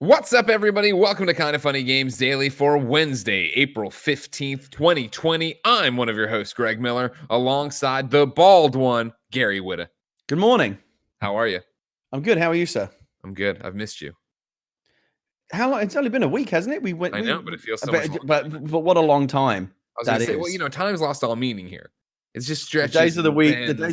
What's up, everybody? Welcome to Kind of Funny Games Daily for Wednesday, April 15th, 2020. I'm one of your hosts, Greg Miller, alongside the bald one, Gary Whitta. Good morning. How are you? I'm good. How are you, sir? I'm good. I've missed you. How long? It's only been a week, hasn't it? I know, but it feels so much longer. But what a long time I was going to say, well, time's lost all meaning here. It's just stretches. The days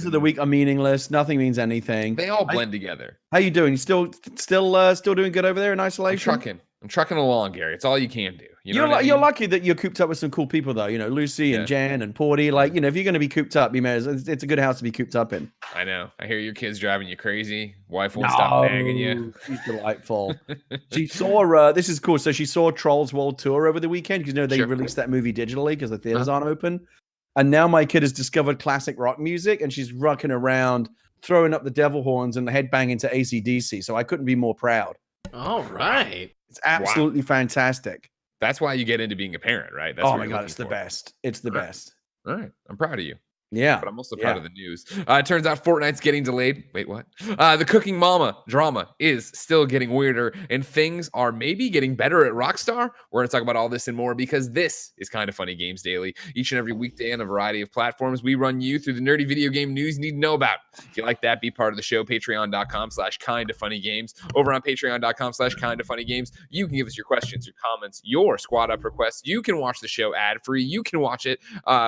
of the week are meaningless. Nothing means anything. They all blend together. How you doing? Still doing good over there in isolation? I'm trucking along, Gary. It's all you can do. You're lucky that you're cooped up with some cool people, though. You know, Lucy and Jan and Porty. Like, if you're going to be cooped up, it's a good house to be cooped up in. I know. I hear your kids driving you crazy. Wife won't stop nagging you. She's delightful. She saw. This is cool. So she saw Trolls World Tour over the weekend because they released that movie digitally because the theaters aren't open. And now my kid has discovered classic rock music, and she's rocking around, throwing up the devil horns and headbanging to AC/DC. So I couldn't be more proud. All right. It's absolutely fantastic. That's why you get into being a parent, right? That's my God, it's the best. It's the best. All right. I'm proud of you. Yeah. But I'm also proud of the news. It turns out Fortnite's getting delayed. Wait, what? The Cooking Mama drama is still getting weirder, and things are maybe getting better at Rockstar. We're going to talk about all this and more because this is Kind of Funny Games Daily. Each and every weekday on a variety of platforms, we run you through the nerdy video game news you need to know about. If you like that, be part of the show. Patreon.com/kindoffunnygames. Over on Patreon.com/kindoffunnygames, you can give us your questions, your comments, your squad up requests. You can watch the show ad-free. You can watch it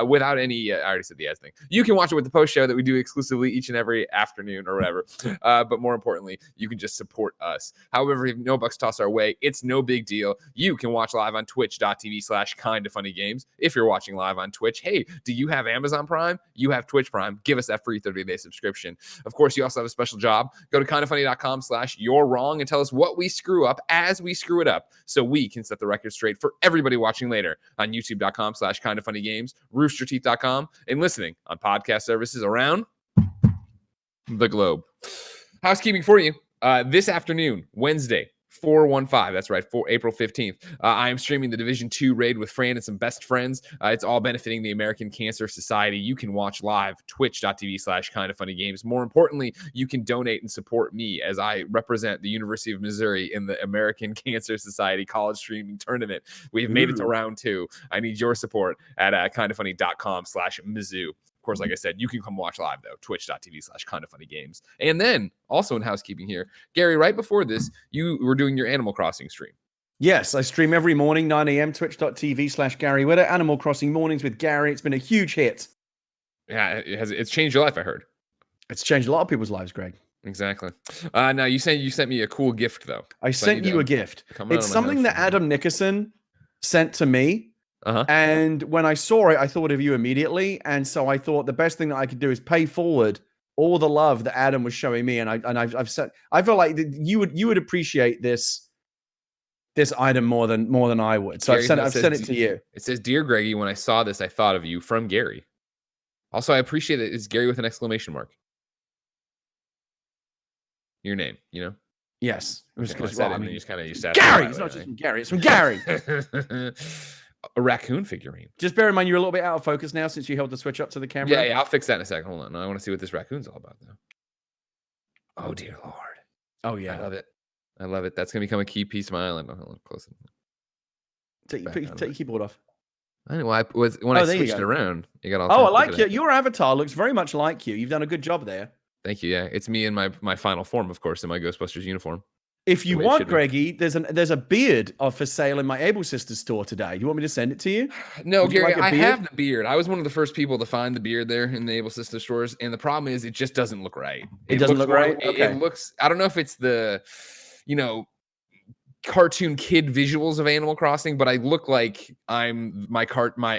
without any, I already said the ad thing. You can watch it with the post show that we do exclusively each and every afternoon or whatever. But more importantly, you can just support us. However, if no bucks toss our way, it's no big deal. You can watch live on twitch.tv/kindoffunnygames. If you're watching live on Twitch, hey, do you have Amazon Prime? You have Twitch Prime. Give us that free 30-day subscription. Of course, you also have a special job. Go to kindoffunny.com/you're-wrong and tell us what we screw up as we screw it up so we can set the record straight for everybody watching later on youtube.com/kindoffunnygames, roosterteeth.com, and listening on podcast services around the globe. Housekeeping for you. This afternoon, Wednesday, 4/15. That's right, April 15th. I am streaming the Division 2 raid with Fran and some best friends. It's all benefiting the American Cancer Society. You can watch live, twitch.tv/kindoffunnygames. More importantly, you can donate and support me as I represent the University of Missouri in the American Cancer Society College Streaming Tournament. We have made it to round 2. I need your support at kindoffunny.com/Mizzou. Of course, like I said, you can come watch live, though, twitch.tv/kindoffunnygames. And then, also in housekeeping here, Gary, right before this, you were doing your Animal Crossing stream. Yes, I stream every morning, 9 a.m., twitch.tv/Gary Whitta, Animal Crossing Mornings with Gary. It's been a huge hit. Yeah, it's changed your life, I heard. It's changed a lot of people's lives, Greg. Exactly. Now, you said you sent me a cool gift, though. I sent you a gift. It's something that Adam Nickerson sent to me. And when I saw it, I thought of you immediately. And so I thought the best thing that I could do is pay forward all the love that Adam was showing me. And I've said, I feel like you would appreciate this item more than I would. So I've sent it to you. It says, "Dear Greggy, when I saw this, I thought of you, from Gary." Also, I appreciate it. It's Gary with an exclamation mark. Your name, Yes. It was because you said Gary. It's not just from Gary. It's from Gary. A raccoon figurine. Just bear in mind, you're a little bit out of focus now since you held the switch up to the camera. Yeah, I'll fix that in a second. Hold on. I want to see what this raccoon's all about, though. Oh, dear Lord. Oh, yeah. I love it. That's going to become a key piece of my island. Oh, hold on, close it. Take your keyboard off. I know. I switched it around, you got all. Oh, I like it. Your avatar looks very much like you. You've done a good job there. Thank you. Yeah, it's me in my final form, of course, in my Ghostbusters uniform. If you want, Greggy, there's a beard for sale in my Able Sisters store today. You want me to send it to you? No, Gary, I have the beard. I was one of the first people to find the beard there in the Able Sisters stores, and the problem is it just doesn't look right. It doesn't look right? Okay. It looks, I don't know if it's the, cartoon kid visuals of Animal Crossing, but I look like I'm my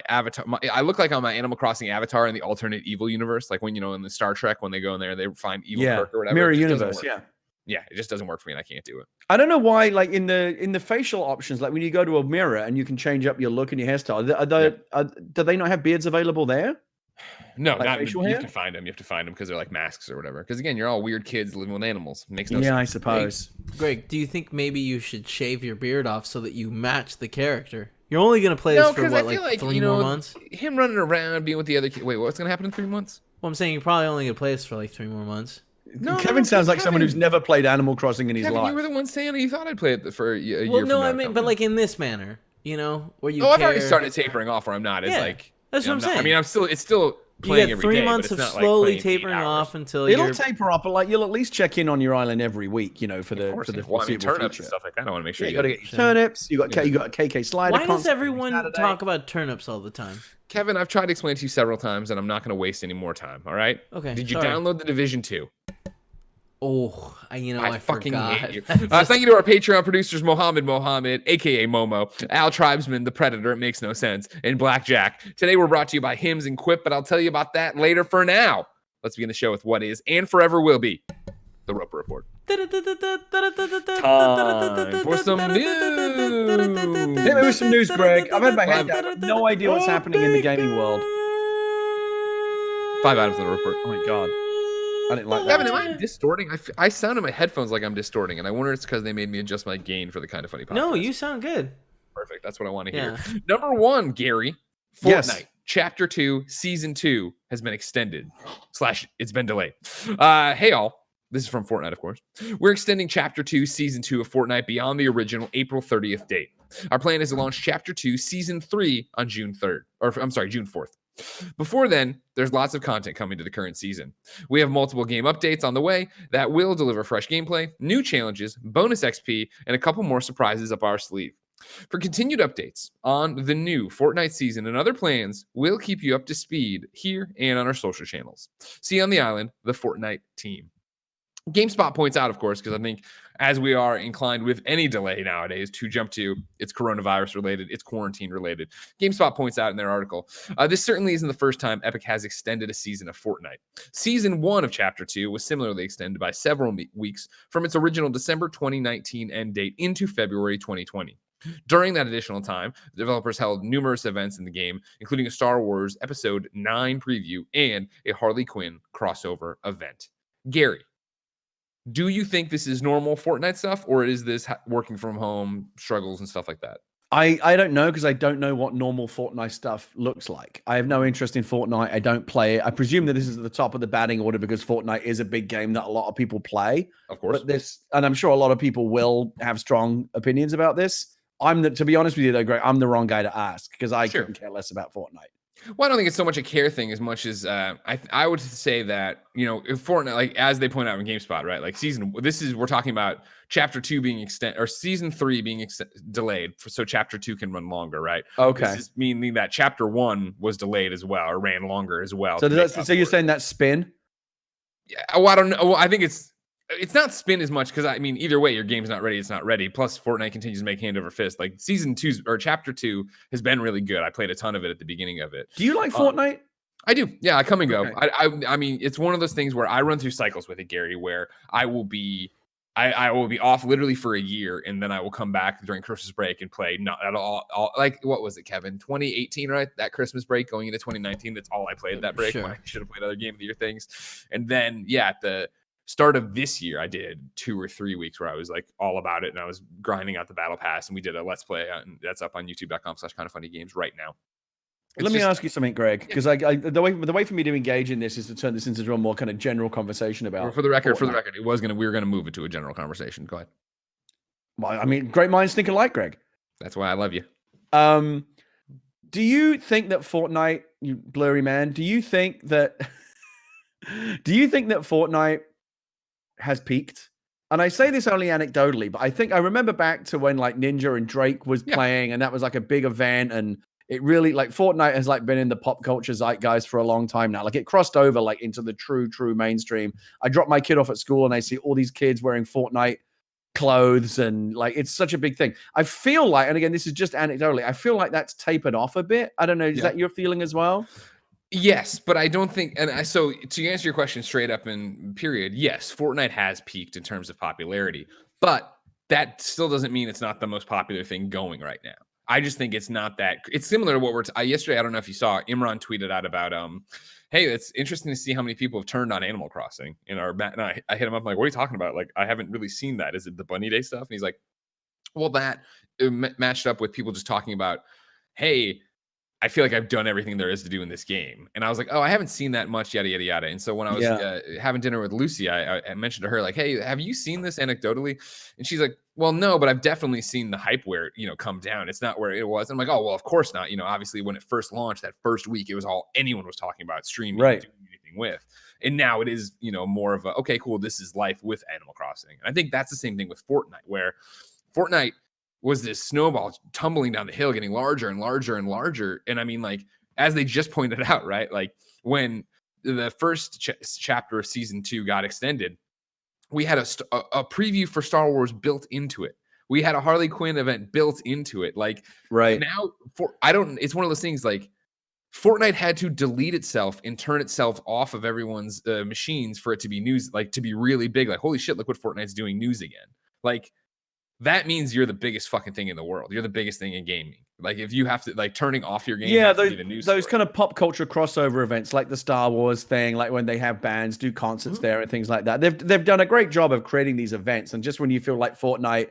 avatar. I look like I'm my Animal Crossing avatar in the alternate evil universe, like when in the Star Trek when they go in there they find evil Kirk or whatever. Mirror universe, Yeah, it just doesn't work for me, and I can't do it. I don't know why, like in the facial options, like when you go to a mirror and you can change up your look and your hairstyle. Do they not have beards available there? No, like not facial hair? You have to find them. You have to find them because they're like masks or whatever. Because again, you're all weird kids living with animals. It makes no sense. Yeah, I suppose. Greg, do you think maybe you should shave your beard off so that you match the character? You're only gonna play this for what, like 3 more months? Him running around, being with the other kid. Wait, what's gonna happen in 3 months? Well, I'm saying you're probably only gonna play this for like 3 more months. Kevin sounds like someone who's never played Animal Crossing in his life. You were the one saying you thought I'd play it for a year. Well, no, I mean, but like in this manner, where you. I've already started tapering off where I'm not. It's like that's what I'm saying. I mean, it's still playing every day. You get 3 months of slowly tapering off until it'll taper off, but like you'll at least check in on your island every week, for the turnips and stuff like that. I want to make sure you got to get your turnips. You got a KK slider. Why does everyone talk about turnips all the time? Kevin, I've tried to explain to you several times, and I'm not going to waste any more time. All right? Okay. Did you download the Division 2? Oh, I fucking forgot. hate you. Thank you to our Patreon producers, Mohammed, aka Momo, Al Tribesman, the Predator, it makes no sense, and Blackjack. Today we're brought to you by Hims and Quip, but I'll tell you about that later. For now, let's begin the show with what is and forever will be the Roper Report. Time for some news. Hit me with some news, Greg. I've had my head down. I have no idea what's happening in the gaming world. 5 items in the report. Oh my god. I didn't like that. Kevin, am I distorting? I sound in my headphones like I'm distorting, and I wonder it's because they made me adjust my gain for the Kind of Funny podcast. No, you sound good. Perfect. That's what I want to hear. Number 1, Gary. Fortnite Chapter 2, Season 2 has been extended. / it's been delayed. Hey, all. This is from Fortnite, of course. We're extending Chapter 2, Season 2 of Fortnite beyond the original April 30th date. Our plan is to launch Chapter 2, Season 3 on June 3rd. June 4th. Before then, there's lots of content coming to the current season. We have multiple game updates on the way that will deliver fresh gameplay, new challenges, bonus XP, and a couple more surprises up our sleeve. For continued updates on the new Fortnite season and other plans, we'll keep you up to speed here and on our social channels. See you on the island, the Fortnite team. GameSpot points out, of course, because I think as we are inclined with any delay nowadays to jump to it's coronavirus related, it's quarantine related. GameSpot points out in their article, this certainly isn't the first time Epic has extended a season of Fortnite. Season 1 of Chapter 2 was similarly extended by several weeks from its original December 2019 end date into February 2020. During that additional time, the developers held numerous events in the game, including a Star Wars Episode 9 preview and a Harley Quinn crossover event. Gary, do you think this is normal Fortnite stuff, or is this working from home struggles and stuff like that? I don't know, because I don't know what normal Fortnite stuff looks like. I have no interest in Fortnite. I don't play it. I presume that this is at the top of the batting order because Fortnite is a big game that a lot of people play. Of course. But and I'm sure a lot of people will have strong opinions about this. To be honest with you though, Greg, I'm the wrong guy to ask because I couldn't care less about Fortnite. Well, I don't think it's so much a care thing as much as I would say that, if Fortnite, like as they point out in GameSpot, right? Like we're talking about Chapter 2 being extended or Season 3 being delayed so Chapter 2 can run longer, right? Okay. This is meaning that Chapter 1 was delayed as well or ran longer as well. So you're saying that's spin? Yeah. Well, I don't know. Well, I think it's not spin as much because either way, your game's not ready. It's not ready. Plus, Fortnite continues to make hand over fist. Like Season 2 or Chapter 2 has been really good. I played a ton of it at the beginning of it. Do you like Fortnite? I do. Yeah, I come and go. Okay. I mean, it's one of those things where I run through cycles with it, Gary, where I will be off literally for a year, and then I will come back during Christmas break and play. Not at all like what was it, Kevin? 2018, right? That Christmas break going into 2019. That's all I played that break. When I should have played other Game of the Year things. And then at the start of this year, I did 2 or 3 weeks where I was like all about it, and I was grinding out the battle pass, and we did a let's play, and that's up on youtube.com/kindoffunnygames right now. Let me ask you something, Greg, because the way for me to engage in this is to turn this into a more kind of general conversation about. For the record, we were gonna move it to a general conversation. Go ahead. Well, I mean, great minds think alike, Greg. That's why I love you. Do you think that Fortnite, you blurry man? Do you think that Fortnite has peaked? And I say this only anecdotally, but I remember back to when like Ninja and Drake was playing, and that was like a big event, and it really like Fortnite has like been in the pop culture zeitgeist for a long time now. Like it crossed over like into the true mainstream. I dropped my kid off at school and I see all these kids wearing Fortnite clothes, and like it's such a big thing. I feel like, and again, this is just anecdotally, I feel like that's tapered off a bit. I don't know. Is that your feeling as well? Yes, but I don't think, so to answer your question straight up and period, yes, Fortnite has peaked in terms of popularity, but that still doesn't mean it's not the most popular thing going right now. I just think it's not that. It's similar to what yesterday. I don't know if you saw, Imran tweeted out about, hey, it's interesting to see how many people have turned on Animal Crossing in our. And I hit him up, I'm like, what are you talking about? Like, I haven't really seen that. Is it the Bunny Day stuff? And he's like, well, that matched up with people just talking about, hey, I feel like I've done everything there is to do in this game. And I was like, oh, I haven't seen that much, yada, yada, yada. And so when I was having dinner with Lucy, I mentioned to her, like, hey, have you seen this anecdotally? And she's like, well, no, but I've definitely seen the hype where, come down. It's not where it was. And I'm like, oh, well, of course not. Obviously when it first launched, that first week, it was all anyone was talking about streaming, right, doing anything with. And now it is, more of a, okay, cool, this is life with Animal Crossing. And I think that's the same thing with Fortnite, where Fortnite was this snowball tumbling down the hill, getting larger and larger and larger. And I mean, like, as they just pointed out, right? Like when the first chapter of season 2 got extended, we had a preview for Star Wars built into it. We had a Harley Quinn event built into it. Like, right now, it's one of those things, like, Fortnite had to delete itself and turn itself off of everyone's machines for it to be news, like, to be really big. Like, holy shit, look what Fortnite's doing news again. Like, that means you're the biggest fucking thing in the world. You're the biggest thing in gaming. Like, if you have to, like, turning off your game. Yeah, those kind of pop culture crossover events, like the Star Wars thing, like when they have bands do concerts there and things like that. They've done a great job of creating these events. And just when you feel like Fortnite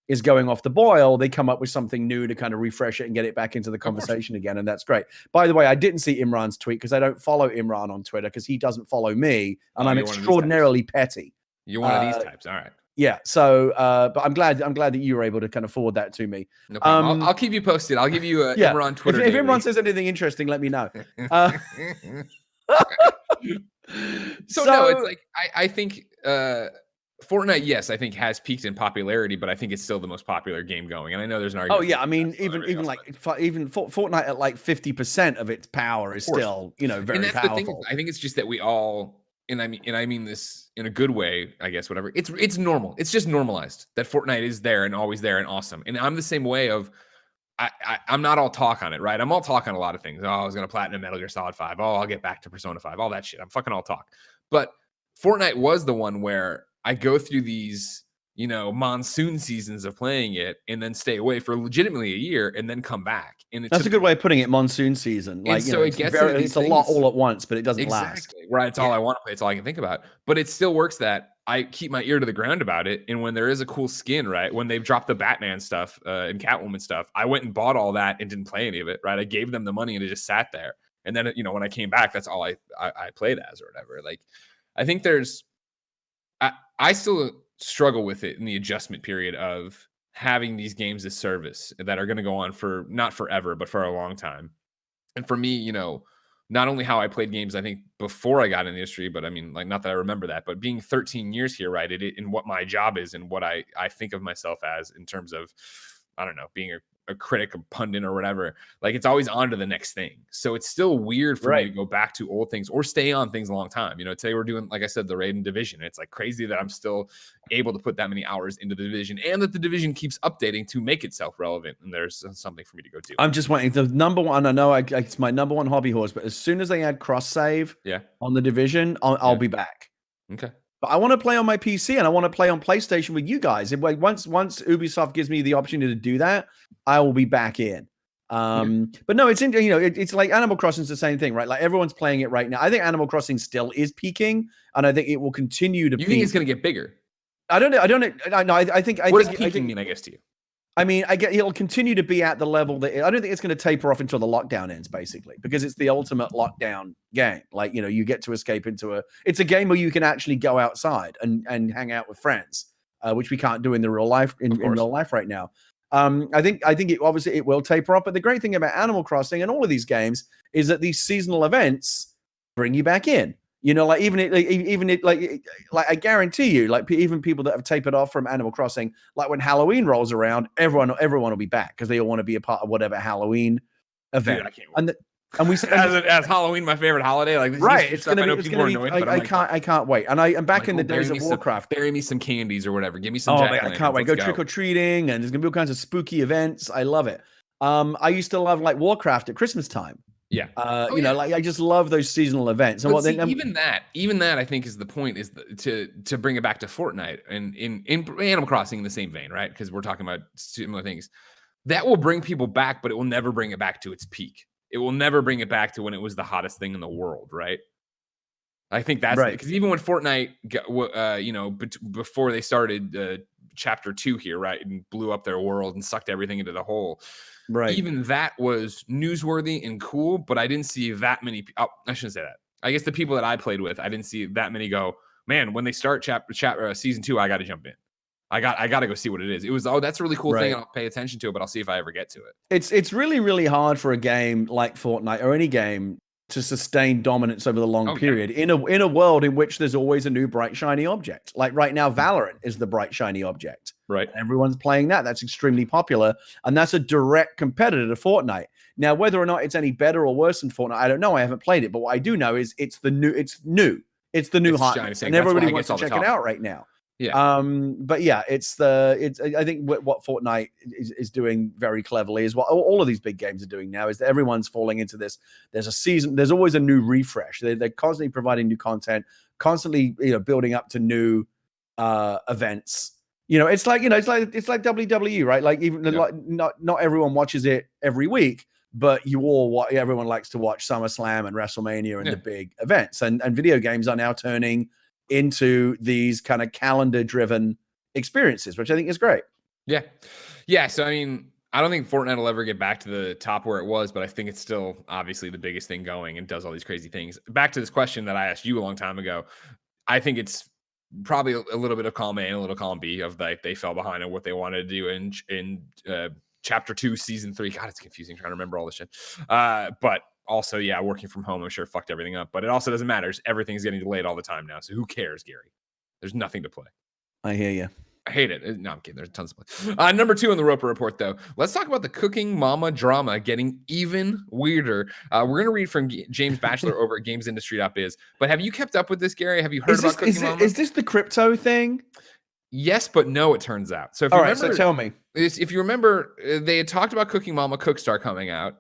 is going off the boil, they come up with something new to kind of refresh it and get it back into the conversation again. And that's great. By the way, I didn't see Imran's tweet because I don't follow Imran on Twitter because he doesn't follow me. And I'm extraordinarily petty. You're one of these types. All right. Yeah. So, but I'm glad that you were able to kind of forward that to me. No problem. I'll keep you posted. I'll give you Imran Twitter. If Imran says anything interesting, let me know. So no, it's like, I think Fortnite, yes, I think has peaked in popularity, but I think it's still the most popular game going. And I know there's an argument. Oh yeah, I mean, even Fortnite at like 50% of its power is still, very and that's powerful. The thing, I think it's just that we all, and I mean this in a good way, I guess, whatever. It's normal. It's just normalized that Fortnite is there and always there and awesome. And I'm the same way of, I'm not all talk on it, right? I'm all talk on a lot of things. Oh, I was going to platinum Metal Gear Solid 5. Oh, I'll get back to Persona 5. All that shit. I'm fucking all talk. But Fortnite was the one where I go through these, monsoon seasons of playing it and then stay away for legitimately a year and then come back. And that's a good way of putting it, monsoon season. Like, so it's a lot all at once, but it doesn't last. Right. It's all I want to play. It's all I can think about. But it still works that I keep my ear to the ground about it. And when there is a cool skin, right, when they've dropped the Batman stuff and Catwoman stuff, I went and bought all that and didn't play any of it, right? I gave them the money and it just sat there. And then, when I came back, that's all I played as or whatever. Like, I think I still struggle with it in the adjustment period of having these games as service that are going to go on for not forever, but for a long time. And for me, not only how I played games, I think before I got in the industry, but I mean, like, not that I remember that, but being 13 years here, right, in what my job is and what I think of myself as in terms of, I don't know, being a critic, a pundit or whatever, like, it's always on to the next thing. So it's still weird for me to go back to old things or stay on things a long time. Today we're doing, like I said, the raid and division. It's like crazy that I'm still able to put that many hours into the division and that the division keeps updating to make itself relevant. And there's something for me to go do. I'm just waiting. The number one, I know it's my number one hobby horse, but as soon as they add cross save on the division, I'll be back. Okay. But I want to play on my PC and I want to play on PlayStation with you guys. Once Ubisoft gives me the opportunity to do that, I will be back in. But no, it's it's like Animal Crossing is the same thing, right? Like, everyone's playing it right now. I think Animal Crossing still is peaking, and I think it will continue to peak. You think it's going to get bigger? I don't know. I think. What does peaking mean, I guess, to you? I mean, it'll continue to be at the level that I don't think it's going to taper off until the lockdown ends, basically, because it's the ultimate lockdown game. Like, you get to escape into it's a game where you can actually go outside and hang out with friends, which we can't do in the real life in real life right now. I think it will taper off. But the great thing about Animal Crossing and all of these games is that these seasonal events bring you back in. Like, even I guarantee you, like, even people that have tapered off from Animal Crossing, like, when Halloween rolls around, everyone will be back because they all want to be a part of whatever Halloween event. Dude, I can't wait. And we as Halloween, my favorite holiday, like, this right? It's gonna be. I can't wait. And I'm back in the days of Warcraft. Bury me some candies or whatever. Give me some. I can't wait. Go trick or treating, and there's gonna be all kinds of spooky events. I love it. I used to love, like, Warcraft at Christmas time. Yeah. Like, I just love those seasonal events. And even that I think is the point, is to bring it back to Fortnite and in Animal Crossing in the same vein, right? Because we're talking about similar things. That will bring people back, but it will never bring it back to its peak. It will never bring it back to when it was the hottest thing in the world, right? I think that's right. Because even when Fortnite, before they started chapter 2 here, right? And blew up their world and sucked everything into the hole. Right. Even that was newsworthy and cool, but I didn't see that many. Oh, I shouldn't say that. I guess the people that I played with, I didn't see that many go, man, when they start season 2, I got to jump in. I got to go see what it is. It was, that's a really cool thing. I'll pay attention to it, but I'll see if I ever get to it. It's really, really hard for a game like Fortnite or any game to sustain dominance over the long period in a world in which there's always a new bright shiny object. Like right now, Valorant is the bright shiny object. Right. Everyone's playing that. That's extremely popular, and that's a direct competitor to Fortnite. Now, whether or not it's any better or worse than Fortnite, I don't know. I haven't played it, but what I do know is it's the new hotness, and everybody wants to check it out right now. Yeah. But yeah, I think what Fortnite is doing very cleverly is what all of these big games are doing now, is that everyone's falling into this. There's a season, there's always a new refresh. They're constantly providing new content, constantly, building up to new events. It's like WWE, right? Like not everyone watches it every week, but everyone likes to watch SummerSlam and WrestleMania and the big events, and video games are now turning into these kind of calendar driven experiences, which I think is great. Yeah. So, I mean, I don't think Fortnite will ever get back to the top where it was, but I think it's still obviously the biggest thing going and does all these crazy things. Back to this question that I asked you a long time ago. I think it's probably a little bit of column A and a little column B of like they fell behind on what they wanted to do in chapter 2, season 3. God, it's confusing trying to remember all this shit. But also, working from home, I'm sure fucked everything up, but it also doesn't matter. Everything's getting delayed all the time now. So who cares, Gary? There's nothing to play. I hear you. I hate it. No, I'm kidding. There's tons of play. Number 2 on the Roper Report, though. Let's talk about the Cooking Mama drama getting even weirder. We're going to read from James Batchelor over at GamesIndustry.biz. But have you kept up with this, Gary? Have you heard about Cooking Mama? Is this the crypto thing? Yes, but no, it turns out. So if you remember, so tell me. If you remember, they had talked about Cooking Mama Cookstar coming out.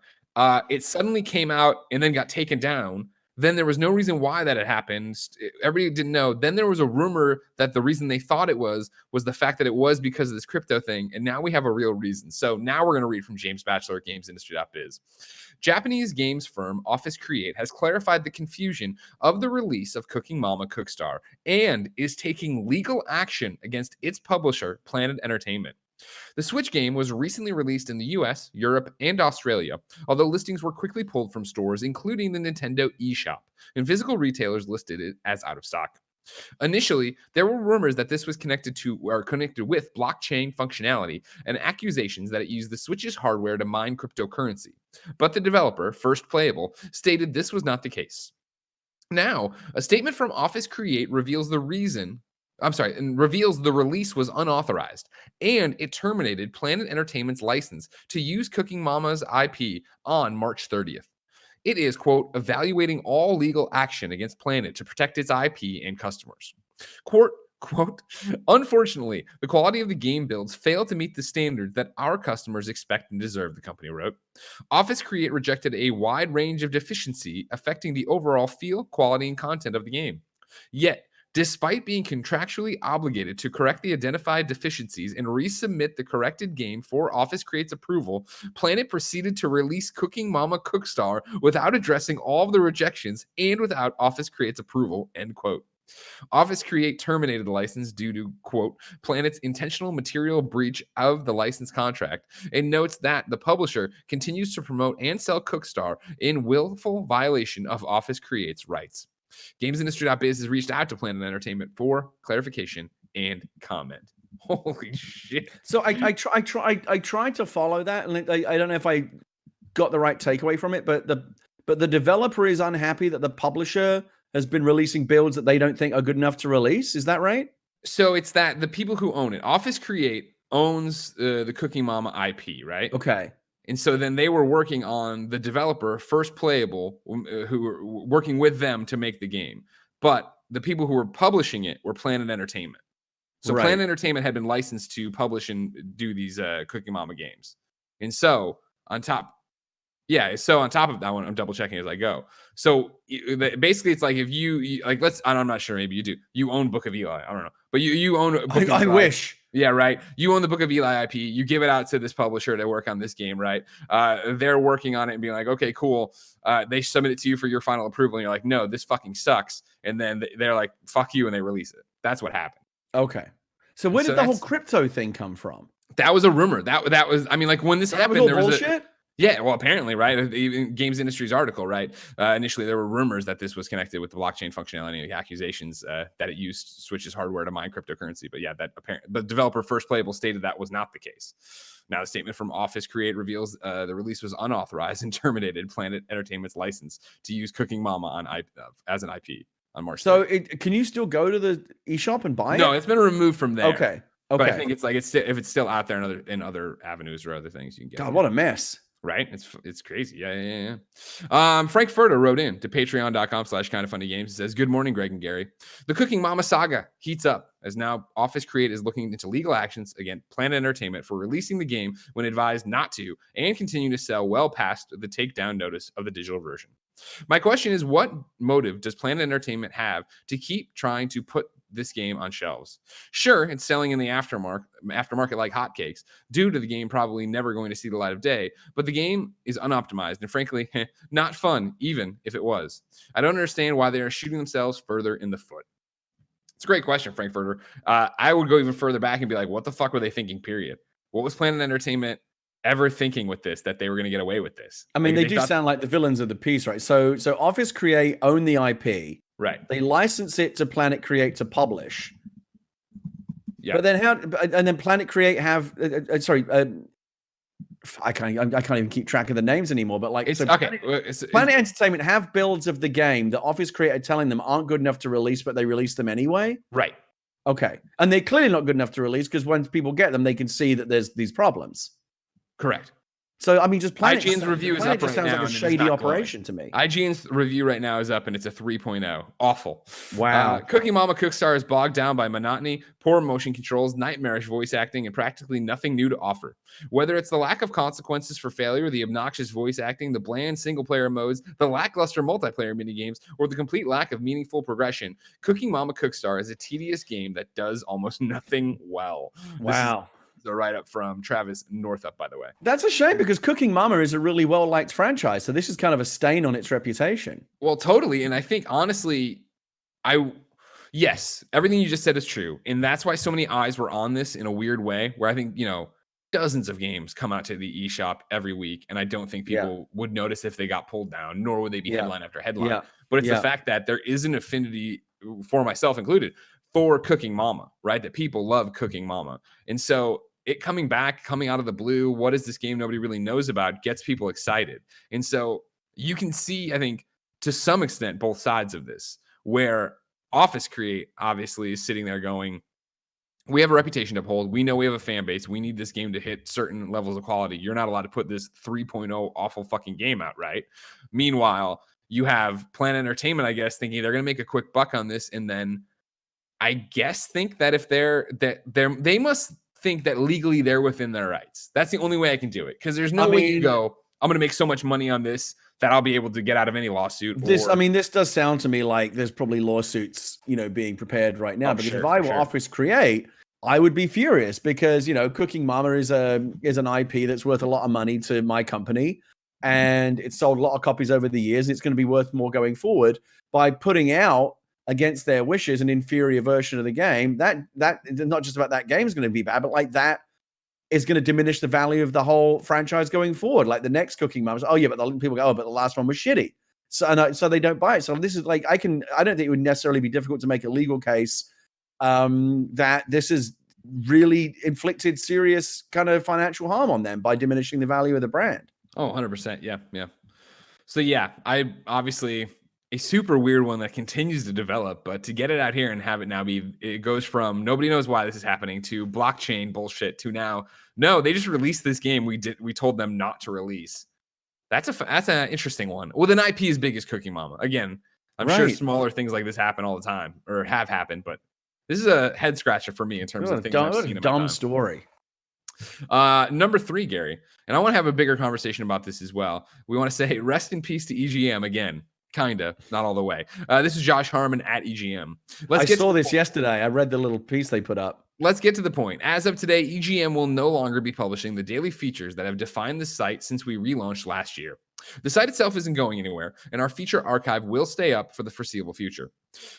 It suddenly came out and then got taken down. Then there was no reason why that had happened. Everybody didn't know. Then there was a rumor that the reason they thought it was the fact that it was because of this crypto thing. And now we have a real reason. So now we're going to read from James Batchelor at GamesIndustry.biz. Japanese games firm Office Create has clarified the confusion of the release of Cooking Mama Cookstar and is taking legal action against its publisher, Planet Entertainment. The Switch game was recently released in the US, Europe, and Australia, although listings were quickly pulled from stores, including the Nintendo eShop, and physical retailers listed it as out of stock. Initially, there were rumors that this was connected with blockchain functionality and accusations that it used the Switch's hardware to mine cryptocurrency. But the developer, First Playable, stated this was not the case. Now, a statement from Office Create reveals the release was unauthorized, and it terminated Planet Entertainment's license to use Cooking Mama's IP on March 30th. It is, quote, evaluating all legal action against Planet to protect its IP and customers. Quote, unfortunately, the quality of the game builds fail to meet the standards that our customers expect and deserve, the company wrote. Office Create rejected a wide range of deficiency affecting the overall feel, quality, and content of the game. Yet, despite being contractually obligated to correct the identified deficiencies and resubmit the corrected game for Office Create's approval, Planet proceeded to release Cooking Mama Cookstar without addressing all of the rejections and without Office Create's approval, end quote. Office Create terminated the license due to, quote, Planet's intentional material breach of the license contract, and notes that the publisher continues to promote and sell Cookstar in willful violation of Office Create's rights. GamesIndustry.biz has reached out to Planet Entertainment for clarification and comment. Holy shit! So I tried to follow that, and I don't know if I got the right takeaway from it, but the developer is unhappy that the publisher has been releasing builds that they don't think are good enough to release. Is that right? So it's that the people who own it, Office Create owns the Cooking Mama IP, right? Okay. And so then they were working on the developer, First Playable, who were working with them to make the game. But the people who were publishing it were Planet Entertainment. So Planet Entertainment had been licensed to publish and do these Cooking Mama games. And so on top of that one, I'm double checking as I go. So basically, it's like if you like, I'm not sure, maybe you do. You own Book of Eli. I don't know, but you own a Book of Eli. I wish. Yeah, right. You own the Book of Eli IP. You give it out to this publisher to work on this game, right? They're working on it and being like, okay, cool. They submit it to you for your final approval, and you're like, no, this fucking sucks. And then they're like, fuck you, and they release it. That's what happened. Okay. So where did the whole crypto thing come from? That was a rumor. That was, I mean, like when this happened, there was bullshit? Yeah, well, apparently, right? Even Games Industry's article, right? Initially, there were rumors that this was connected with the blockchain functionality and the accusations that it used Switch's hardware to mine cryptocurrency. But yeah, the developer First Playable stated that was not the case. Now, the statement from Office Create reveals the release was unauthorized and terminated Planet Entertainment's license to use Cooking Mama as an IP on March 3rd. Can you still go to the eShop and buy it? No, it's been removed from there. Okay. But I think it's like if it's still out there in other avenues or other things, you can get. God, what a mess! Right? It's crazy. Yeah. Frankfurtter wrote in to patreon.com/kindoffunnygames and says, "Good morning, Greg and Gary. The Cooking Mama saga heats up as now Office Create is looking into legal actions against Planet Entertainment for releasing the game when advised not to and continue to sell well past the takedown notice of the digital version. My question is, what motive does Planet Entertainment have to keep trying to put this game on shelves? Sure, it's selling in the aftermarket like hotcakes, due to the game probably never going to see the light of day, but the game is unoptimized and frankly, not fun, even if it was. I don't understand why they are shooting themselves further in the foot." It's a great question, Frankfurter. I would go even further back and be like, what the fuck were they thinking, period? What was Planet Entertainment ever thinking with this, that they were going to get away with this? I mean, they do sound like the villains of the piece, right? So Office Create own the IP. Right. They license it to Planet Create to publish. Yeah. But then Planet Create have I can't even keep track of the names anymore, but like Planet Entertainment have builds of the game that Office Create are telling them aren't good enough to release, but they release them anyway. Right. Okay. And they're clearly not good enough to release because when people get them, they can see that there's these problems. Correct. So, I mean, just IGN's review is up right sounds now. Like a shady operation to me. IGN's review right now is up, and it's a 3.0. Awful. Wow. Cooking Mama Cookstar is bogged down by monotony, poor motion controls, nightmarish voice acting, and practically nothing new to offer. Whether it's the lack of consequences for failure, the obnoxious voice acting, the bland single-player modes, the lackluster multiplayer minigames, or the complete lack of meaningful progression, Cooking Mama Cookstar is a tedious game that does almost nothing well. Wow. The write-up from Travis Northup, by the way. That's a shame because Cooking Mama is a really well-liked franchise, so this is kind of a stain on its reputation. Well, totally, and I think, honestly, yes, everything you just said is true, and that's why so many eyes were on this in a weird way, where I think, dozens of games come out to the eShop every week, and I don't think people would notice if they got pulled down, nor would they be headline after headline. Yeah. But it's the fact that there is an affinity, for myself included, for Cooking Mama, right? That people love Cooking Mama. And so it coming out of the blue, what is this game nobody really knows about, gets people excited. And so you can see, I think, to some extent, both sides of this, where Office Create obviously is sitting there going, we have a reputation to uphold. We know we have a fan base. We need this game to hit certain levels of quality. You're not allowed to put this 3.0 awful fucking game out, right? Meanwhile, you have Planet Entertainment, I guess, thinking they're going to make a quick buck on this, and then I guess think that if they must think that legally they're within their rights. That's the only way I can do it, because there's no way you go, I'm going to make so much money on this that I'll be able to get out of any lawsuit. This does sound to me like there's probably lawsuits, being prepared right now. Because if I were Office Create, I would be furious because, Cooking Mama is an IP that's worth a lot of money to my company, and it's sold a lot of copies over the years. It's going to be worth more going forward. By putting out against their wishes an inferior version of the game, that not just about that game is going to be bad, but like that is going to diminish the value of the whole franchise going forward. Like the next Cooking Mama, but people go, but the last one was shitty, so they don't buy it. So this is like, I don't think it would necessarily be difficult to make a legal case that this is really inflicted serious kind of financial harm on them by diminishing the value of the brand. Oh, 100%. Yeah. So yeah, I obviously a super weird one that continues to develop, but to get it out here and have it now it goes from nobody knows why this is happening to blockchain bullshit to now, no, they just released this game we told them not to release. That's an interesting one with an IP as big as Cooking Mama. Again, I'm sure smaller things like this happen all the time or have happened, but this is a head scratcher for me in terms of things I've seen. A dumb story. Number 3, Gary, and I want to have a bigger conversation about this as well. We want to say rest in peace to EGM again. Kinda, not all the way. This is Josh Harmon at EGM. I saw this yesterday. I read the little piece they put up. Let's get to the point. As of today, EGM will no longer be publishing the daily features that have defined the site since we relaunched last year. The site itself isn't going anywhere, and our feature archive will stay up for the foreseeable future.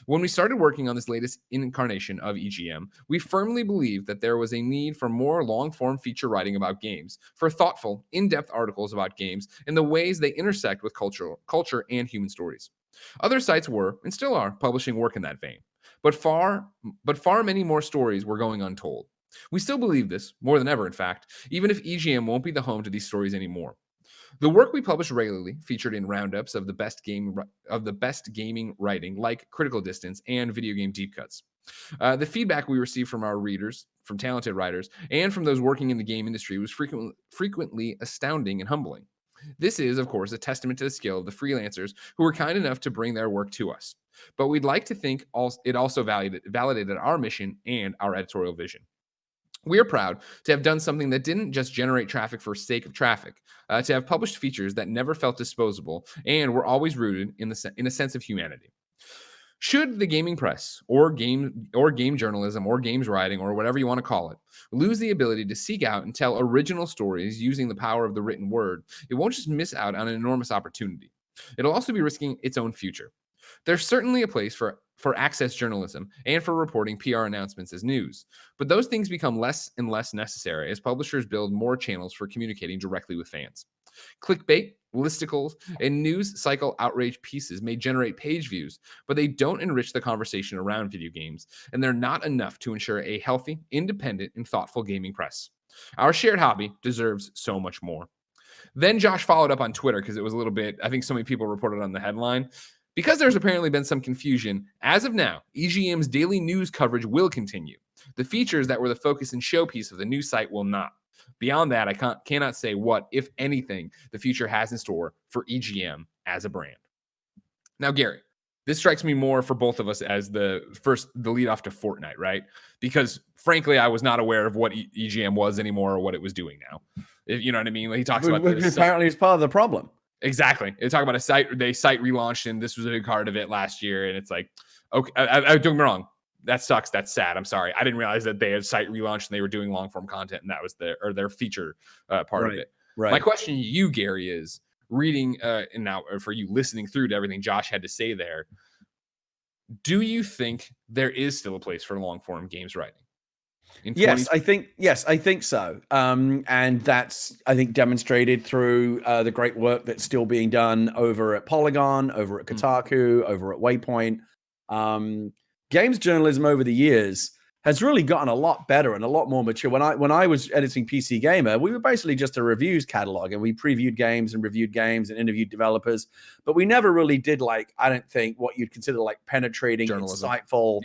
When we started working on this latest incarnation of EGM, we firmly believed that there was a need for more long-form feature writing about games, for thoughtful, in-depth articles about games and the ways they intersect with culture and human stories. Other sites were, and still are, publishing work in that vein, but far many more stories were going untold. We still believe this, more than ever in fact, even if EGM won't be the home to these stories anymore. The work we publish regularly, featured in roundups of the best gaming writing, like Critical Distance and Video Game Deep Cuts. The feedback we receive from our readers, from talented writers, and from those working in the game industry was frequently astounding and humbling. This is, of course, a testament to the skill of the freelancers who were kind enough to bring their work to us. But we'd like to think it also validated our mission and our editorial vision. We are proud to have done something that didn't just generate traffic for sake of traffic, to have published features that never felt disposable and were always rooted in a sense of humanity. Should the gaming press or game journalism or games writing or whatever you want to call it lose the ability to seek out and tell original stories using the power of the written word, it won't just miss out on an enormous opportunity. It'll also be risking its own future. There's certainly a place for access journalism and for reporting PR announcements as news, but those things become less and less necessary as publishers build more channels for communicating directly with fans. Clickbait, listicles, and news cycle outrage pieces may generate page views, but they don't enrich the conversation around video games, and they're not enough to ensure a healthy, independent, and thoughtful gaming press. Our shared hobby deserves so much more. Then Josh followed up on Twitter because it was a little bit, I think so many people reported on the headline. Because there's apparently been some confusion, as of now, EGM's daily news coverage will continue. The features that were the focus and showpiece of the news site will not. Beyond that, I cannot say what, if anything, the future has in store for EGM as a brand. Now, Gary, this strikes me more for both of us as the lead off to Fortnite, right? Because frankly, I was not aware of what EGM was anymore or what it was doing now. You know what I mean? Like he talks about this. Apparently, it's part of the problem. Exactly. They talk about a site relaunched, and this was a big part of it last year. And it's like, okay, I don't get me wrong. That sucks. That's sad. I'm sorry. I didn't realize that they had site relaunched and they were doing long form content, and that was their feature part of it. Right. My question to you, Gary, is reading and now for you listening through to everything Josh had to say there. Do you think there is still a place for long form games writing? Yes, I think so. And that's, I think, demonstrated through the great work that's still being done over at Polygon, over at Kotaku, over at Waypoint. Games journalism over the years has really gotten a lot better and a lot more mature. When I was editing PC Gamer, we were basically just a reviews catalog, and we previewed games and reviewed games and interviewed developers, but we never really did, like, I don't think, what you'd consider like penetrating, insightful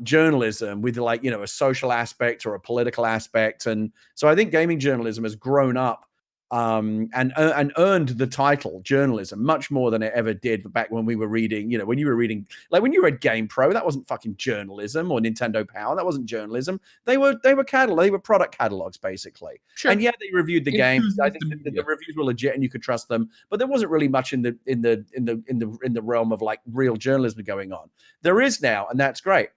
journalism with, like, you know, a social aspect or a political aspect. And so I think gaming journalism has grown up and earned the title journalism much more than it ever did back when we were reading, you know, when you were reading, like when you read GamePro, that wasn't fucking journalism, or Nintendo Power, that wasn't journalism. They were product catalogs basically. Sure. And yeah, they reviewed the games. I think the reviews were legit and you could trust them, but there wasn't really much in the realm of like real journalism going on. There is now, and that's great.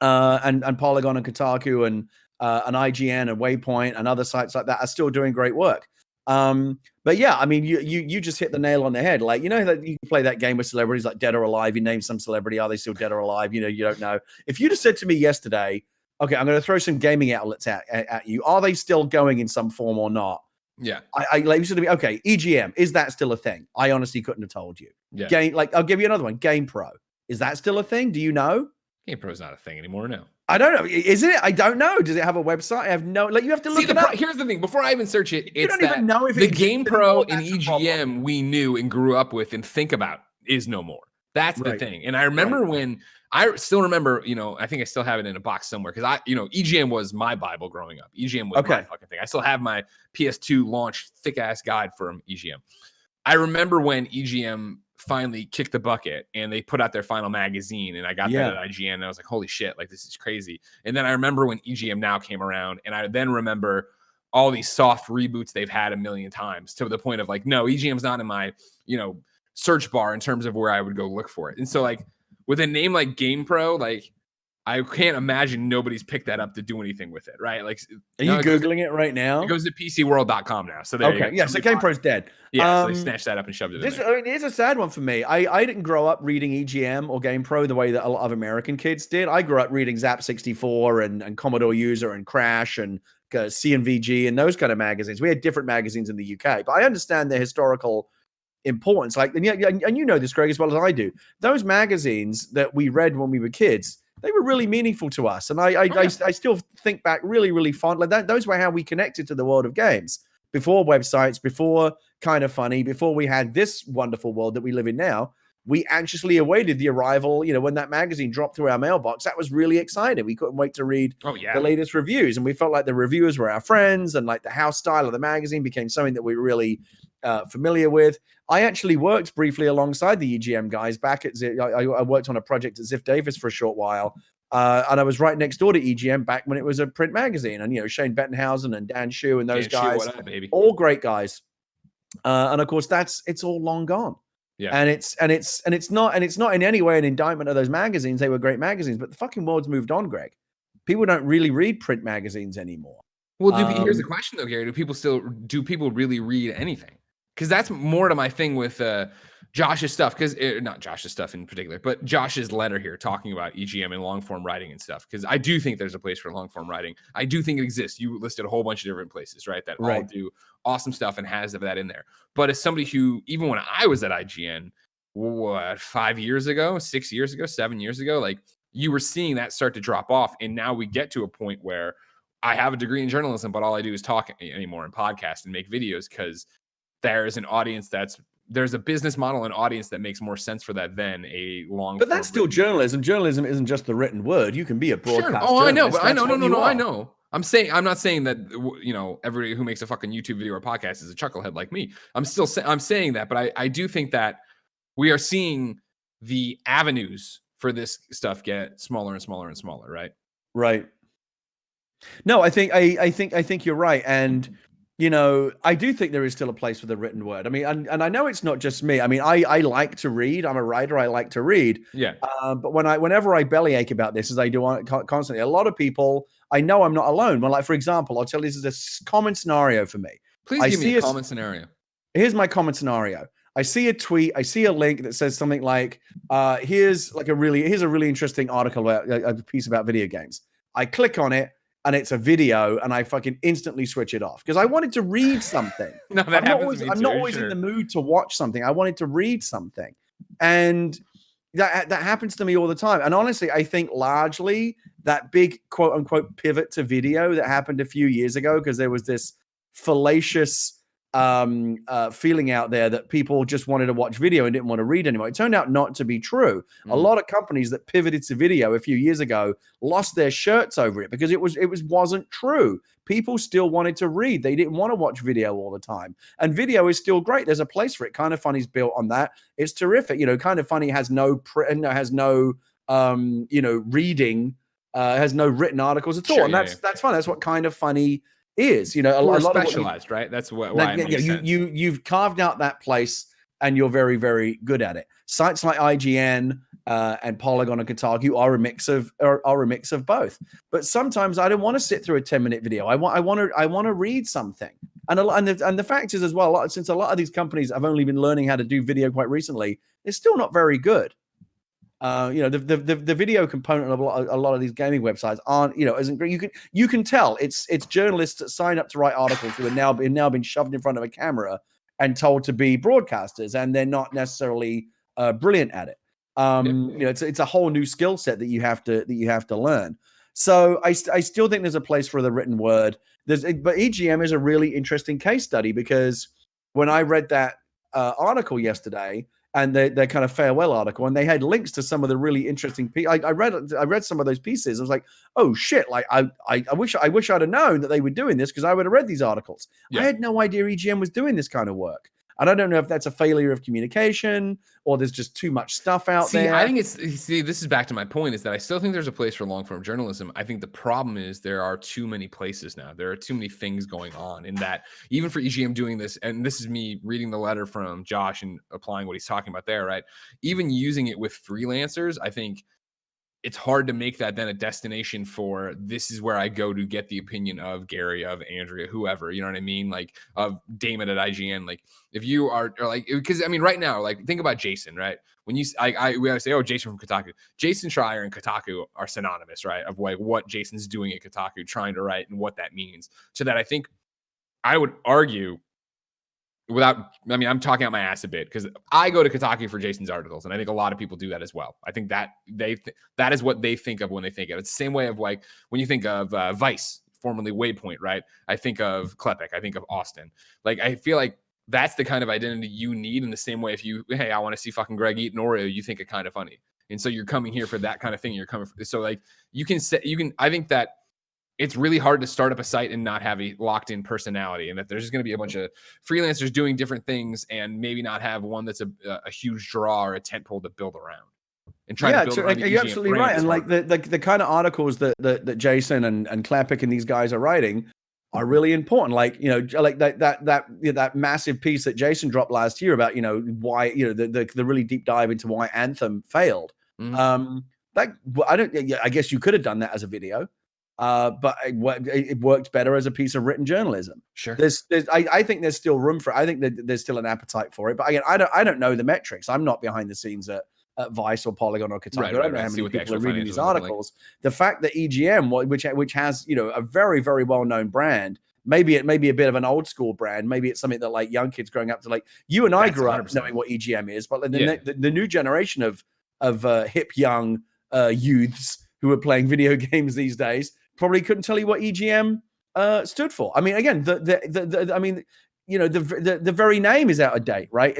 And Polygon and Kotaku and IGN and Waypoint and other sites like that are still doing great work. But yeah, I mean, you just hit the nail on the head. Like, you know, that you can play that game with celebrities like Dead or Alive. You name some celebrity, are they still dead or alive? You know, you don't know. If you just said to me yesterday, okay, I'm going to throw some gaming outlets at you, are they still going in some form or not? Yeah. I like you said to me, okay, EGM, is that still a thing? I honestly couldn't have told you. Yeah. I'll give you another one. GamePro, is that still a thing? Do you know? GamePro is not a thing anymore. No. I don't know. Isn't it? I don't know. Does it have a website? I have no. Like, you have to look it up. Here's the thing. Before I even search it, you don't even know if the GamePro and EGM we knew and grew up with and think about is no more. That's the thing. And I remember when I still remember, you know, I think I still have it in a box somewhere because EGM was my Bible growing up. EGM was my fucking thing. I still have my PS2 launch thick ass guide from EGM. I remember when EGM finally kicked the bucket and they put out their final magazine, and I got that at IGN, and I was like, holy shit, like, this is crazy. And then I remember when EGM Now came around, and I then remember all these soft reboots they've had a million times, to the point of like, no, EGM's not in my, you know, search bar in terms of where I would go look for it. And so, like, with a name like GamePro, like, I can't imagine nobody's picked that up to do anything with it, right? Like, are you Googling it right now? It goes to PCWorld.com now. So there you go. Yeah, so GamePro's dead. Yeah, so they snatched that up and shoved it in there. I mean, it's a sad one for me. I didn't grow up reading EGM or GamePro the way that a lot of American kids did. I grew up reading Zap64 and Commodore User and Crash and CNVG and those kind of magazines. We had different magazines in the UK, but I understand their historical importance. Like, and you know this, Greg, as well as I do. Those magazines that we read when we were kids, they were really meaningful to us. And I still think back really, really fondly. Those were how we connected to the world of games. Before websites, before Kind of Funny, before we had this wonderful world that we live in now, we anxiously awaited the arrival, when that magazine dropped through our mailbox. That was really exciting. We couldn't wait to read the latest reviews. And we felt like the reviewers were our friends, and like the house style of the magazine became something that we were really familiar with. I actually worked briefly alongside the EGM guys back at I worked on a project at Ziff Davis for a short while. And I was right next door to EGM back when it was a print magazine. And, Shane Bettenhausen and Dan Shu and those guys, what up, baby? All great guys. And of course, it's all long gone. Yeah. And it's not in any way an indictment of those magazines. They were great magazines, but the fucking world's moved on, Greg. People don't really read print magazines anymore. Well, here's the question though, Gary. Do people really read anything? Because that's more to my thing with Josh's stuff, because not Josh's stuff in particular, but Josh's letter here talking about EGM and long form writing and stuff. Because I do think there's a place for long form writing. I do think it exists. You listed a whole bunch of different places, right? That all do awesome stuff and has that in there. But as somebody who, even when I was at IGN, 5 years ago, 6 years ago, 7 years ago, like you were seeing that start to drop off. And now we get to a point where I have a degree in journalism, but all I do is talk anymore and podcast and make videos, because there's an audience there's a business model and audience that makes more sense for that than a long. But that's still journalism. Journalism isn't just the written word. You can be a broadcast. Sure. Oh, I know. But I know. No. I know. I'm not saying that, everybody who makes a fucking YouTube video or podcast is a chucklehead like me. I'm saying that, but I do think that we are seeing the avenues for this stuff get smaller and smaller and smaller. Right. Right. No, I think you're right. And, I do think there is still a place for the written word. I mean, and I know it's not just me. I mean, I like to read. I'm a writer. I like to read. Yeah. But whenever I bellyache about this, as I do constantly, a lot of people, I know I'm not alone. Well, like, for example, I'll tell you, this is a common scenario for me. Please give me a common scenario. Here's my common scenario. I see a tweet, I see a link that says something like, here's a really interesting article, a piece about video games. I click on it, and it's a video, and I fucking instantly switch it off because I wanted to read something. No, that happens to me too. I'm not always in the mood to watch something. I wanted to read something. And that happens to me all the time. And honestly, I think largely that big quote unquote pivot to video that happened a few years ago, because there was this fallacious feeling out there that people just wanted to watch video and didn't want to read anymore. It turned out not to be true. A lot of companies that pivoted to video a few years ago lost their shirts over it because it wasn't true. People still wanted to read. They didn't want to watch video all the time. And video is still great. There's a place for it. Kind of Funny's built on that. It's terrific. Kind of Funny has no reading, has no written articles at all. Sure, and that's fun. That's what Kind of Funny is, a lot specialized, right? That's why you've carved out that place, and you're very, very good at it. Sites like IGN and Polygon and Kotaku are a mix of both. But sometimes I don't want to sit through a 10-minute video. I want to read something. And the fact is as well, since a lot of these companies have only been learning how to do video quite recently, it's still not very good. The video component of a lot of these gaming websites aren't, isn't great. You can tell it's journalists that sign up to write articles who are now been shoved in front of a camera and told to be broadcasters, and they're not necessarily brilliant at it. It's a whole new skill set that you have to learn. So I still think there's a place for the written word. But EGM is a really interesting case study, because when I read that article yesterday, and their kind of farewell article, and they had links to some of the really interesting pieces. I read some of those pieces. I was like, oh shit! Like I wish I'd have known that they were doing this, because I would have read these articles. Yeah. I had no idea EGM was doing this kind of work. And I don't know if that's a failure of communication or there's just too much stuff out there. I think this is back to my point, is that I still think there's a place for long-form journalism. I think the problem is there are too many places now. There are too many things going on, in that even for EGM doing this, and this is me reading the letter from Josh and applying what he's talking about there, right? Even using it with freelancers, I think it's hard to make that then a destination for this is where I go to get the opinion of Gary, of Andrea, whoever, you know what I mean? Like of Damon at IGN. Like if you are like, because I mean, right now, like think about Jason, right? When you, we always say, oh, Jason from Kotaku. Jason Schreier and Kotaku are synonymous, right? Of like what Jason's doing at Kotaku, trying to write and what that means. So that I think I would argue I'm talking out my ass a bit because I go to Kotaku for Jason's articles, and I think a lot of people do that as well. I think that that is what they think of when they think of it. It's the same way of like when you think of Vice, formerly Waypoint, right? I think of Klepek, I think of Austin. Like I feel like that's the kind of identity you need in the same way if you, hey, I want to see fucking Greg eat an Oreo, you think it kind of funny. And so you're coming here for that kind of thing. You're coming for, so like I think that it's really hard to start up a site and not have a locked in personality, and that there's just going to be a bunch of freelancers doing different things and maybe not have one that's a huge draw or a tentpole to build around. And try to build around you're absolutely right. And like the kind of articles that Jason and Klepek and these guys are writing are really important. Like, you know, like that massive piece that Jason dropped last year about, you know, why, you know, the really deep dive into why Anthem failed. Mm-hmm. I guess you could have done that as a video. But it worked better as a piece of written journalism. Sure. I think there's still room for it. I think that there's still an appetite for it. But again, I don't know the metrics. I'm not behind the scenes at Vice or Polygon or Kotaku. I don't know how many people are reading these articles. Like. The fact that EGM, which has, you know, a very, very well-known brand, maybe it may be a bit of an old school brand. Maybe it's something that like young kids growing up to, like you and I grew 100%. Up knowing what EGM is, but the new generation of hip young youths who are playing video games these days probably couldn't tell you what EGM stood for. I mean, again, the very name is out of date, right?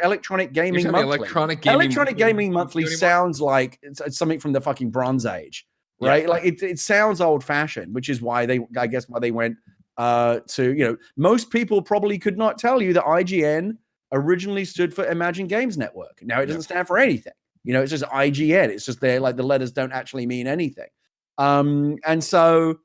Electronic Gaming Monthly. Electronic Gaming Monthly sounds like it's something from the fucking Bronze Age, right? Yeah. Like it sounds old fashioned, which is why they went to, you know, most people probably could not tell you that IGN originally stood for Imagine Games Network. Now it doesn't stand for anything. You know, it's just IGN. It's just there, like the letters don't actually mean anything. And so,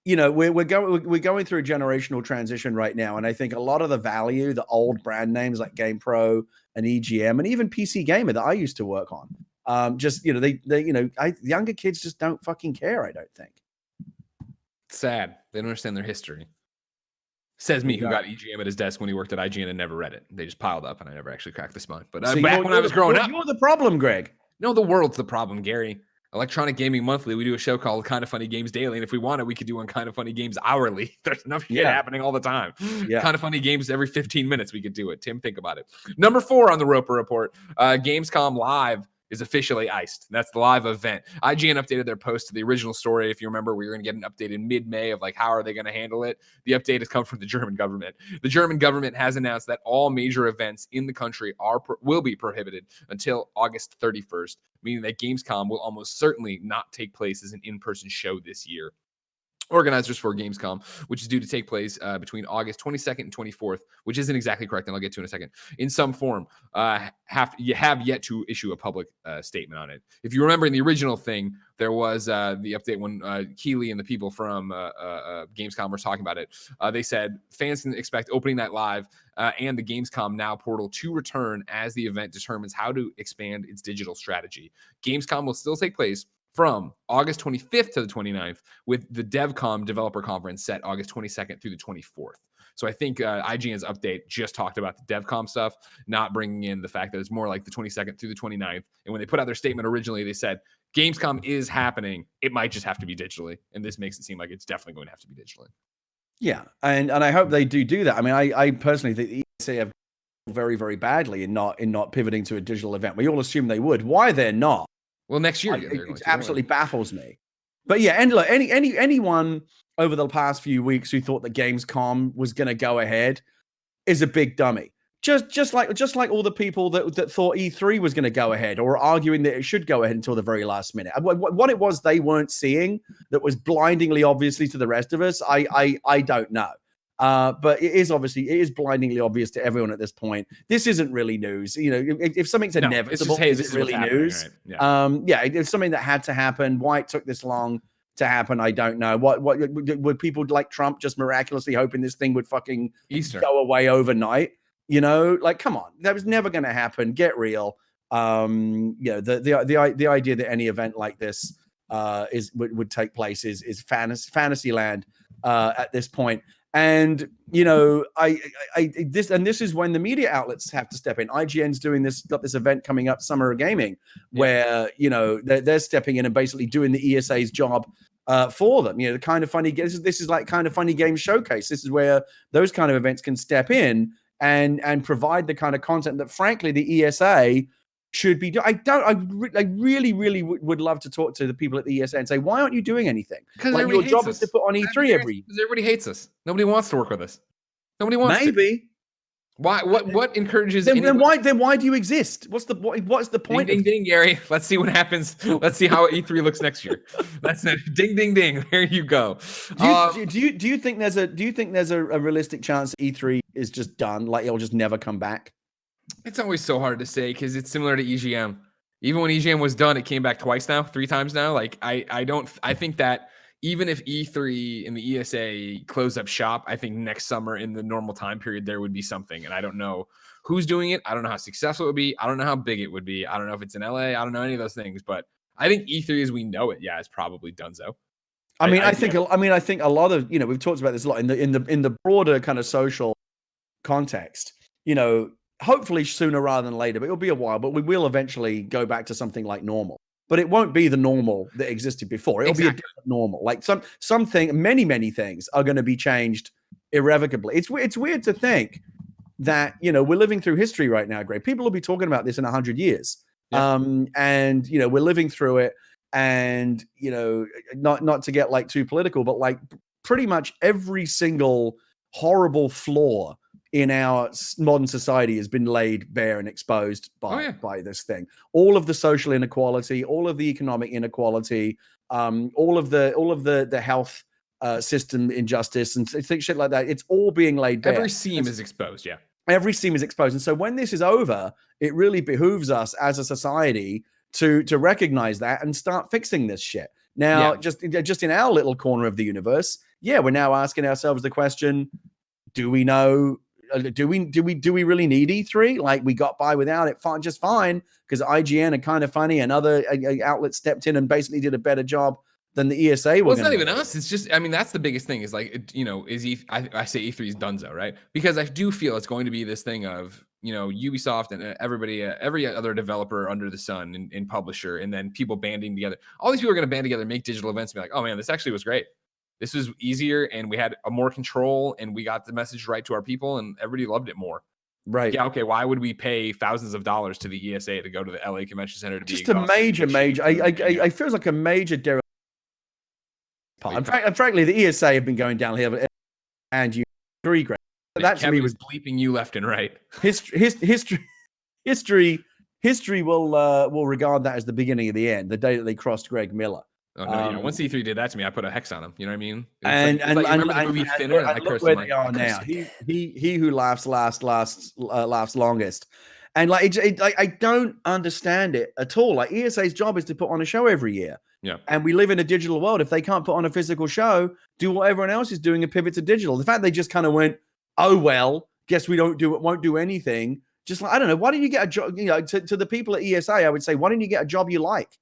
you know, we're going through a generational transition right now, and I think a lot of the value, the old brand names like GamePro and EGM, and even PC Gamer that I used to work on, just, you know, younger kids just don't fucking care. I don't think. Sad. They don't understand their history. Says me, who got EGM at his desk when he worked at IGN and never read it. They just piled up, and I never actually cracked the spine. But back when I was growing up, you're the problem, Greg. No, the world's the problem, Gary. Electronic Gaming Monthly, we do a show called Kind of Funny Games Daily, and if we wanted, we could do on Kind of Funny Games hourly. There's enough shit happening all the time. Yeah. Kind of Funny Games every 15 minutes, we could do it. Tim, think about it. Number 4 on the Roper Report, Gamescom Live is officially iced. That's the live event. IGN updated their post to the original story. If you remember, we were going to get an update in mid-May of like, how are they going to handle it? The update has come from the German government. The German government has announced that all major events in the country will be prohibited until August 31st, meaning that Gamescom will almost certainly not take place as an in-person show this year. Organizers for Gamescom, which is due to take place between August 22nd and 24th, which isn't exactly correct, and I'll get to in a second, in some form, have yet to issue a public statement on it. If you remember in the original thing, there was the update when Keeley and the people from Gamescom were talking about it. They said fans can expect opening night live and the Gamescom Now portal to return as the event determines how to expand its digital strategy. Gamescom will still take place from August 25th to the 29th, with the DevCom developer conference set August 22nd through the 24th. So I think IGN's update just talked about the DevCom stuff, not bringing in the fact that it's more like the 22nd through the 29th. And when they put out their statement originally, they said Gamescom is happening. It might just have to be digitally. And this makes it seem like it's definitely going to have to be digitally. Yeah. And I hope they do that. I mean, I personally think the ESA have very, very badly in not pivoting to a digital event. We all assume they would. Why they're not? Well, next year, it absolutely baffles me. But yeah, and look, anyone over the past few weeks who thought that Gamescom was going to go ahead is a big dummy. Just like all the people that thought E3 was going to go ahead or arguing that it should go ahead until the very last minute. What it was they weren't seeing that was blindingly obviously to the rest of us, I don't know. But it is blindingly obvious to everyone at this point. This isn't really news. You know, if something's inevitable, is it really news? Right? Yeah. It's something that had to happen. Why it took this long to happen, I don't know. What were people like Trump just miraculously hoping this thing would fucking go away overnight? You know, like, come on, that was never going to happen. Get real. The idea that any event like this would take place is fantasy land at this point. And this is when the media outlets have to step in. IGN's got this event coming up, Summer of Gaming, where they're stepping in and basically doing the ESA's job for them. The Kind of Funny games. This is like Kind of Funny Games Showcase. This is where those kind of events can step in and provide the kind of content that, frankly, the ESA should be doing. I really would love to talk to the people at the ESA and say, why aren't you doing anything? Because like, your job is to put on E3 every year. Because everybody hates us. Nobody wants to work with us. Nobody wants to. Why? What encourages? Then why do you exist? What's the point? Ding, ding, Gary. Let's see what happens. Let's see how E3 looks next year. That's it. Ding, ding, ding. There you go. Do you think there's a realistic chance E3 is just done? Like, it'll just never come back? It's always so hard to say because it's similar to EGM. Even when EGM was done, it came back three times now. Like I think that even if E3 and the ESA close up shop, I think next summer in the normal time period, there would be something. And I don't know who's doing it. I don't know how successful it would be. I don't know how big it would be. I don't know if it's in LA. I don't know any of those things, but I think E3 as we know it, is probably donezo. I think a lot of, we've talked about this a lot in the broader kind of social context, hopefully sooner rather than later, but it'll be a while, but we will eventually go back to something like normal. But it won't be the normal that existed before. It'll be a different normal. Like many things are going to be changed irrevocably. It's weird to think that, we're living through history right now, Greg. People will be talking about this in 100 years. Yeah. And, we're living through it. And, not to get like too political, but like pretty much every single horrible flaw in our modern society has been laid bare and exposed by this thing. All of the social inequality, all of the economic inequality, all of the health system injustice and shit like that. It's all being laid bare. Every seam is exposed. Yeah. Every seam is exposed. And so when this is over, it really behooves us as a society to recognize that and start fixing this shit. Now, just in our little corner of the universe, we're now asking ourselves the question, do we know? Do we really need E3? Like, we got by without it just fine because IGN and Kind of Funny and other outlets stepped in and basically did a better job than the ESA. Well, it's not even us. It's just, that's the biggest thing is like, I say E3 is donezo, right? Because I do feel it's going to be this thing of, Ubisoft and everybody, every other developer under the sun and publisher, and then people banding together. All these people are going to band together, make digital events, and be like, oh man, this actually was great. This was easier, and we had a more control, and we got the message right to our people, and everybody loved it more. Right. Yeah. Okay. Why would we pay thousands of dollars to the ESA to go to the LA Convention Center to be just a major? I feels like a major dereliction. And frankly, the ESA have been going downhill, and you agree, Greg. That to me was bleeping you left and right. History will regard that as the beginning of the end. The day that they crossed Greg Miller. Oh, no, once E3 did that to me, I put a hex on him. You know what I mean? Remember the movie Thinner? And look where they are now. He who laughs laughs longest. And I don't understand it at all. Like, ESA's job is to put on a show every year. Yeah. And we live in a digital world. If they can't put on a physical show, do what everyone else is doing and pivot to digital. The fact they just kind of went, oh well, guess we won't do anything. Just like, I don't know. Why don't you get a job? To the people at ESA, I would say, why don't you get a job you like?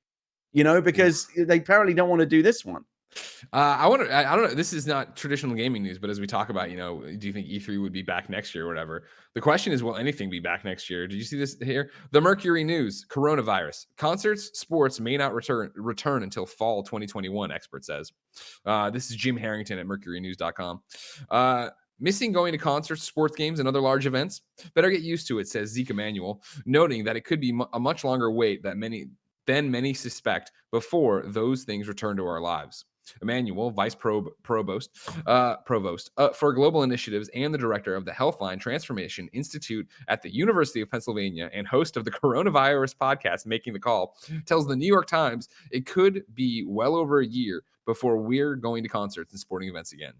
Because they apparently don't want to do this one. I don't know. This is not traditional gaming news, but as we talk about, do you think E3 would be back next year or whatever? The question is, will anything be back next year? Did you see this here? The Mercury News, coronavirus. Concerts, sports may not return until fall 2021, expert says. This is Jim Harrington at mercurynews.com. Missing going to concerts, sports games, and other large events? Better get used to it, says Zeke Emanuel, noting that it could be a much longer wait than many suspect before those things return to our lives. Emmanuel, Vice Provost for Global Initiatives and the Director of the Healthline Transformation Institute at the University of Pennsylvania and host of the Coronavirus podcast, Making the Call, tells the New York Times it could be well over a year before we're going to concerts and sporting events again.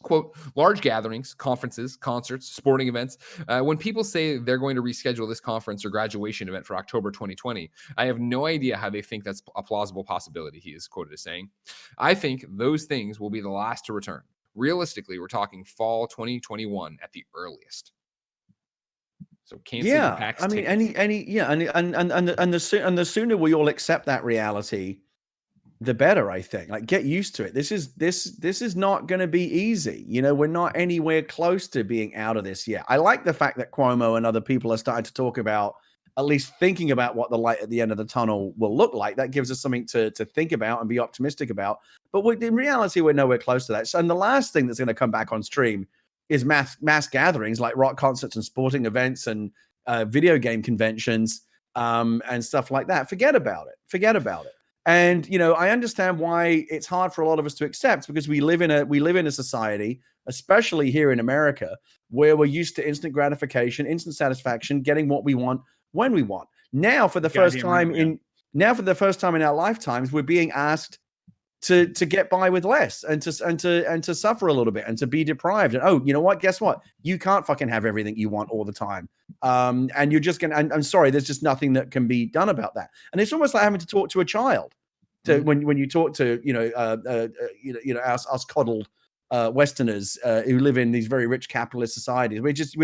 Quote, large gatherings, conferences, concerts, sporting events. When people say they're going to reschedule this conference or graduation event for October 2020, I have no idea how they think that's a plausible possibility, he is quoted as saying. I think those things will be the last to return. Realistically, we're talking fall 2021 at the earliest. So canceling the PAX tickets. And the sooner we all accept that reality, the better, I think. Like, get used to it. This is not going to be easy. You know, we're not anywhere close to being out of this yet. I like the fact that Cuomo and other people are starting to talk about at least thinking about what the light at the end of the tunnel will look like. That gives us something to think about and be optimistic about. But in reality, we're nowhere close to that. So, and the last thing that's going to come back on stream is mass gatherings like rock concerts and sporting events and video game conventions and stuff like that. Forget about it. And, you know, I understand why it's hard for a lot of us to accept, because we live in a society, especially here in America, where we're used to instant gratification, instant satisfaction, getting what we want when we want. Now, for the first time in our lifetimes, we're being asked to get by with less and to suffer a little bit and to be deprived. And oh, you know what? Guess what? You can't fucking have everything you want all the time. And you're just gonna. And I'm sorry, there's just nothing that can be done about that. And it's almost like having to talk to a child. When you talk to us coddled Westerners who live in these very rich capitalist societies. We're just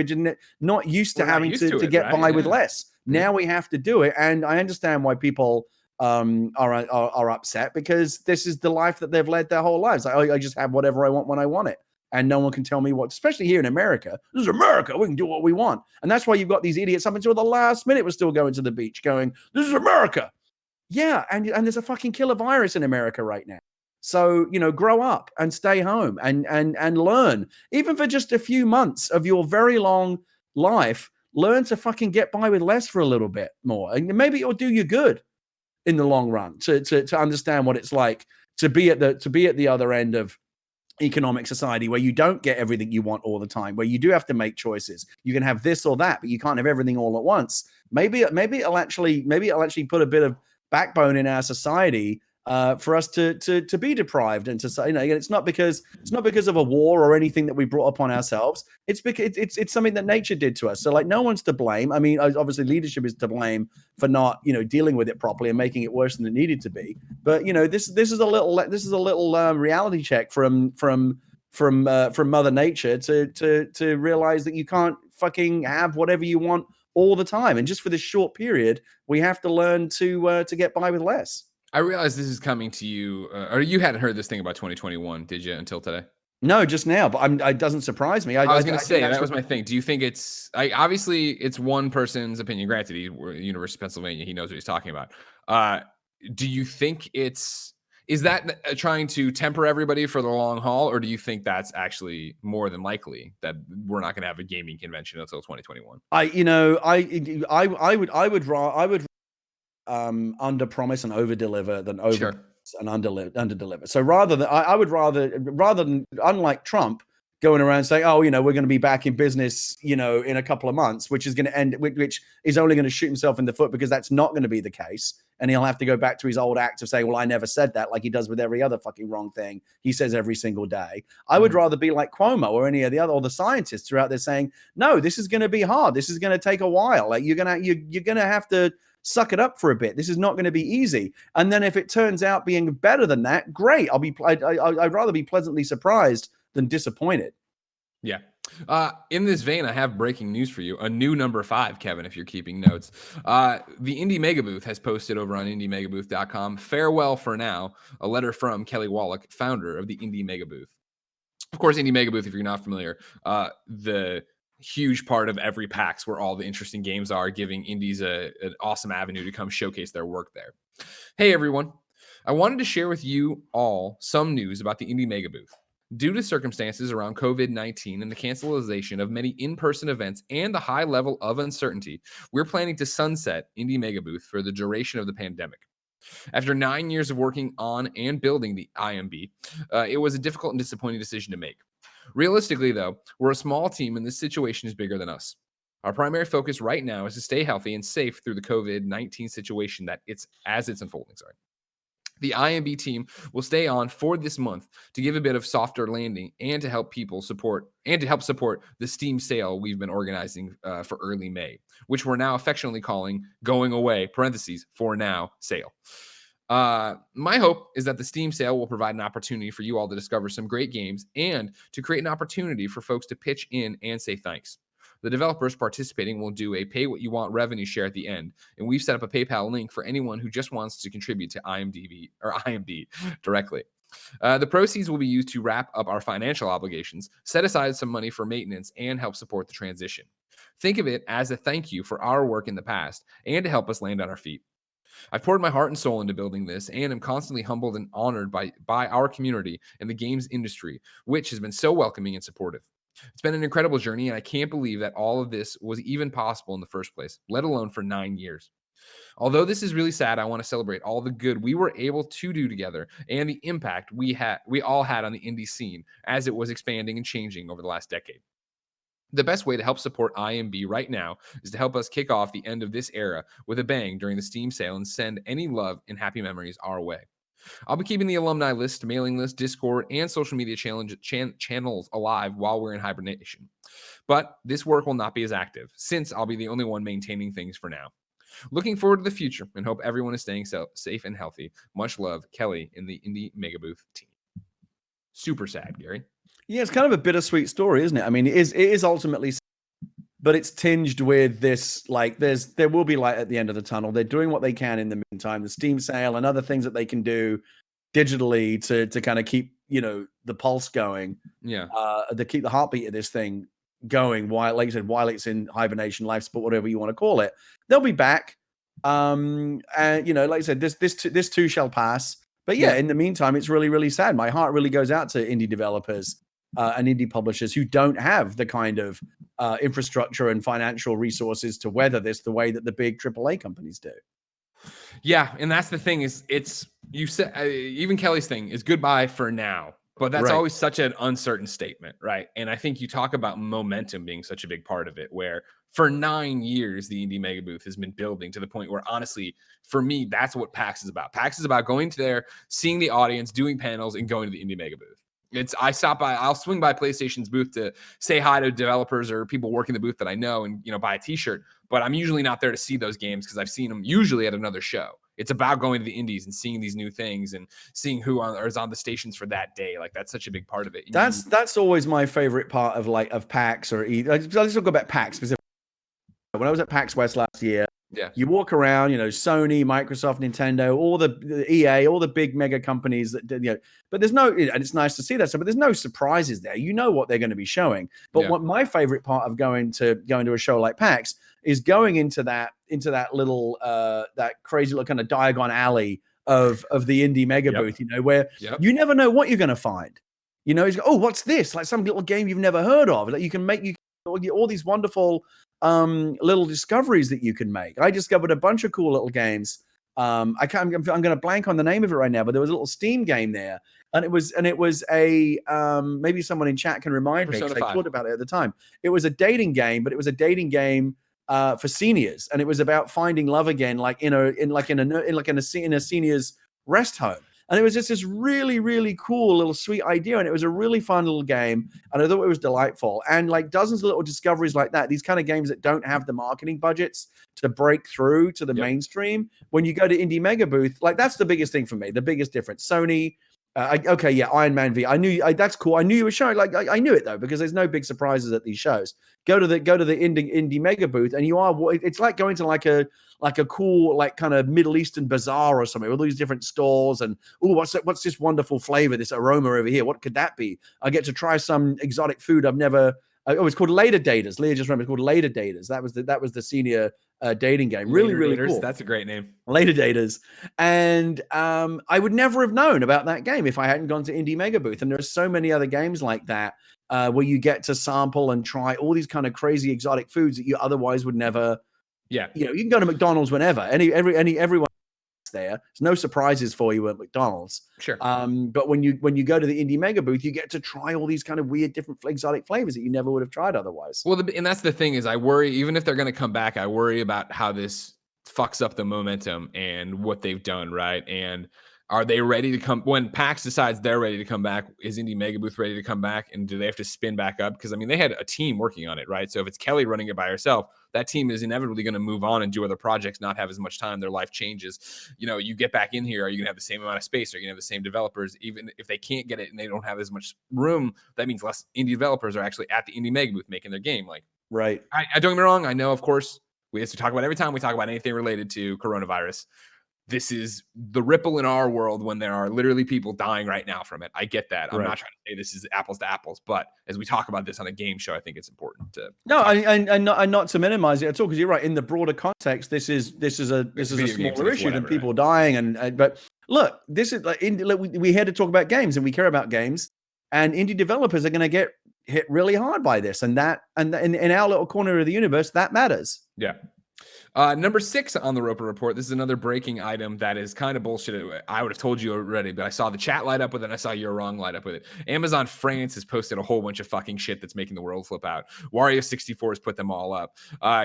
not used to having to get by with less. Now we have to do it, and I understand why people are upset, because this is the life that they've led their whole lives. Like, I just have whatever I want when I want it, and no one can tell me what. Especially here in America, this is America. We can do what we want, and that's why you've got these idiots up until the last minute. We're still going to the beach, going, "This is America." Yeah, and there's a fucking killer virus in America right now. So, you know, grow up and stay home and learn, even for just a few months of your very long life. Learn to fucking get by with less for a little bit more, and maybe it'll do you good in the long run to understand what it's like to be at the other end of economic society, where you don't get everything you want all the time, where you do have to make choices. You can have this or that, but you can't have everything all at once. Maybe it'll actually put a bit of backbone in our society for us to be deprived and to say, you know, it's not because of a war or anything that we brought upon ourselves. It's because it's something that nature did to us. So, like, no one's to blame. I mean, obviously leadership is to blame for not, you know, dealing with it properly and making it worse than it needed to be. But, you know, this is a little reality check from Mother Nature to realize that you can't fucking have whatever you want all the time, and just for this short period, we have to learn to get by with less. I realize this is coming to you, or you hadn't heard this thing about 2021, did you, until today? No, just now, but it doesn't surprise me. I was going to say, that was my thing. Do you think obviously it's one person's opinion, granted, he's University of Pennsylvania, he knows what he's talking about. Do you think is that trying to temper everybody for the long haul, or do you think that's actually more than likely that we're not going to have a gaming convention until 2021? I would under promise and over deliver than over and under deliver. So I would rather than, unlike Trump going around saying, oh, you know, we're going to be back in business, you know, in a couple of months, which is going to end, which is only going to shoot himself in the foot, because that's not going to be the case. And he'll have to go back to his old act of saying, well, I never said that, like he does with every other fucking wrong thing he says every single day. I would rather be like Cuomo or any of the other, or the scientists who are out there saying, no, this is going to be hard. This is going to take a while. Like, you're going to have to suck it up for a bit. This is not going to be easy. And then if it turns out being better than that, great. I'd rather be pleasantly surprised than disappointed. Yeah. In this vein, I have breaking news for you. A new number 5, Kevin, if you're keeping notes. The Indie Megabooth has posted over on indiemegabooth.com, farewell for now, a letter from Kelly Wallach, founder of the Indie Megabooth. Of course, Indie Megabooth, if you're not familiar, the huge part of every PAX where all the interesting games are, giving indies an awesome avenue to come showcase their work there. Hey, everyone. I wanted to share with you all some news about the Indie Megabooth. Due to circumstances around COVID-19 and the cancellation of many in-person events and the high level of uncertainty, we're planning to sunset Indie Megabooth for the duration of the pandemic. After 9 years of working on and building the IMB, it was a difficult and disappointing decision to make. Realistically, though, we're a small team and this situation is bigger than us. Our primary focus right now is to stay healthy and safe through the COVID-19 situation that it's unfolding. The IMB team will stay on for this month to give a bit of softer landing and to help support the Steam sale we've been organizing for early May, which we're now affectionately calling Going Away (for now) sale. My hope is that the Steam sale will provide an opportunity for you all to discover some great games and to create an opportunity for folks to pitch in and say thanks. The developers participating will do a pay what you want revenue share at the end, and we've set up a PayPal link for anyone who just wants to contribute to IMB directly. The proceeds will be used to wrap up our financial obligations, set aside some money for maintenance, and help support the transition. Think of it as a thank you for our work in the past and to help us land on our feet. I've poured my heart and soul into building this and am constantly humbled and honored by our community and the games industry, which has been so welcoming and supportive. It's been an incredible journey, and I can't believe that all of this was even possible in the first place, let alone for 9 years. Although this is really sad, I want to celebrate all the good we were able to do together and the impact we all had on the indie scene as it was expanding and changing over the last decade. The best way to help support IMB right now is to help us kick off the end of this era with a bang during the Steam sale and send any love and happy memories our way. I'll be keeping the alumni list, mailing list, Discord, and social media channels alive while we're in hibernation. But this work will not be as active, since I'll be the only one maintaining things for now. Looking forward to the future and hope everyone is staying safe and healthy. Much love, Kelly in the Indie Megabooth team. Super sad, Gary. Yeah, it's kind of a bittersweet story, isn't it? I mean, it is ultimately, but it's tinged with this, like, there will be light at the end of the tunnel. They're doing what they can in the meantime, the Steam sale and other things that they can do digitally to kind of keep, the pulse going. Yeah. To keep the heartbeat of this thing going while, like you said, while it's in hibernation, life support, whatever you want to call it. They'll be back. And like I said, this too shall pass. But yeah, in the meantime, it's really, really sad. My heart really goes out to indie developers and indie publishers who don't have the kind of infrastructure and financial resources to weather this the way that the big AAA companies do. Yeah, and that's the thing is, you said even Kelly's thing is goodbye for now, but that's always such an uncertain statement, right? And I think you talk about momentum being such a big part of it, where for 9 years the Indie Megabooth has been building to the point where, honestly, for me, that's what PAX is about. PAX is about going to there, seeing the audience, doing panels, and going to the Indie Megabooth. I'll swing by PlayStation's booth to say hi to developers or people working the booth that I know and, buy a t-shirt, but I'm usually not there to see those games because I've seen them usually at another show. It's about going to the indies and seeing these new things and seeing who is on the stations for that day. Like, that's such a big part of it. That's always my favorite part of PAX let's talk about PAX specifically. When I was at PAX West last year, you walk around, Sony, Microsoft, Nintendo, all the EA, all the big mega companies that, but there's no, and it's nice to see that. So, but there's no surprises there. You know what they're going to be showing. But what my favorite part of going to a show like PAX is going into that little, that crazy little kind of Diagon Alley of the Indie Mega booth, where you never know what you're going to find. It's, oh, what's this? Like some little game you've never heard of. Like you can all these wonderful little discoveries that you can make. I discovered a bunch of cool little games. I'm going to blank on the name of it right now, but there was a little Steam game there, and it was a maybe someone in chat can remind me because I thought about it at the time. It was a dating game, but it was a dating game for seniors, and it was about finding love again, like in a seniors rest home. And it was just this really, really cool little sweet idea. And it was a really fun little game. And I thought it was delightful. And like dozens of little discoveries like that, these kind of games that don't have the marketing budgets to break through to the mainstream. When you go to Indie Megabooth, like that's the biggest thing for me, the biggest difference. Sony, Iron Man V. That's cool. I knew you were showing. Like I knew it though, because there's no big surprises at these shows. Go to the Indie Megabooth, and it's like going to like a cool, like kind of Middle Eastern bazaar or something with all these different stalls and, oh, what's this wonderful flavor, this aroma over here? What could that be? I get to try some exotic food I've never. It's called Later Daters. Leah just remembered it's called Later Daters. That was the senior dating game. Really, really cool. That's a great name. Later Daters. And I would never have known about that game if I hadn't gone to Indie Megabooth. And there are so many other games like that where you get to sample and try all these kind of crazy exotic foods that you otherwise would never. Yeah, you can go to McDonald's whenever. Everyone there. There's no surprises for you at McDonald's. Sure. But when you go to the Indie Megabooth, you get to try all these kind of weird, different exotic flavors that you never would have tried otherwise. Well, and that's the thing is, I worry, even if they're going to come back, I worry about how this fucks up the momentum and what they've done, right? And are they ready to come when PAX decides they're ready to come back? Is Indie Megabooth ready to come back? And do they have to spin back up? Because I mean, they had a team working on it, right? So if it's Kelly running it by herself, that team is inevitably going to move on and do other projects, not have as much time. Their life changes. You get back in here, are you going to have the same amount of space? Are you going to have the same developers? Even if they can't get it and they don't have as much room, that means less indie developers are actually at the Indie Megabooth making their game. Like, Right. I don't get me wrong. I know, of course, we have to talk about every time we talk about anything related to coronavirus. This is the ripple in our world when there are literally people dying right now from it. I get that. I'm not trying to say this is apples to apples, but as we talk about this on a game show, I think it's important to and not to minimize it at all, because you're right. In the broader context, this is a smaller issue than people dying. But look, this is like we're here to talk about games, and we care about games, and indie developers are going to get hit really hard by this, and in our little corner of the universe, that matters. Yeah. Number 6 on the Roper Report. This is another breaking item that is kind of bullshit. I would have told you already, but I saw the chat light up with it, and I saw your wrong light up with it. Amazon France has posted a whole bunch of fucking shit that's making the world flip out. Wario64 has put them all up.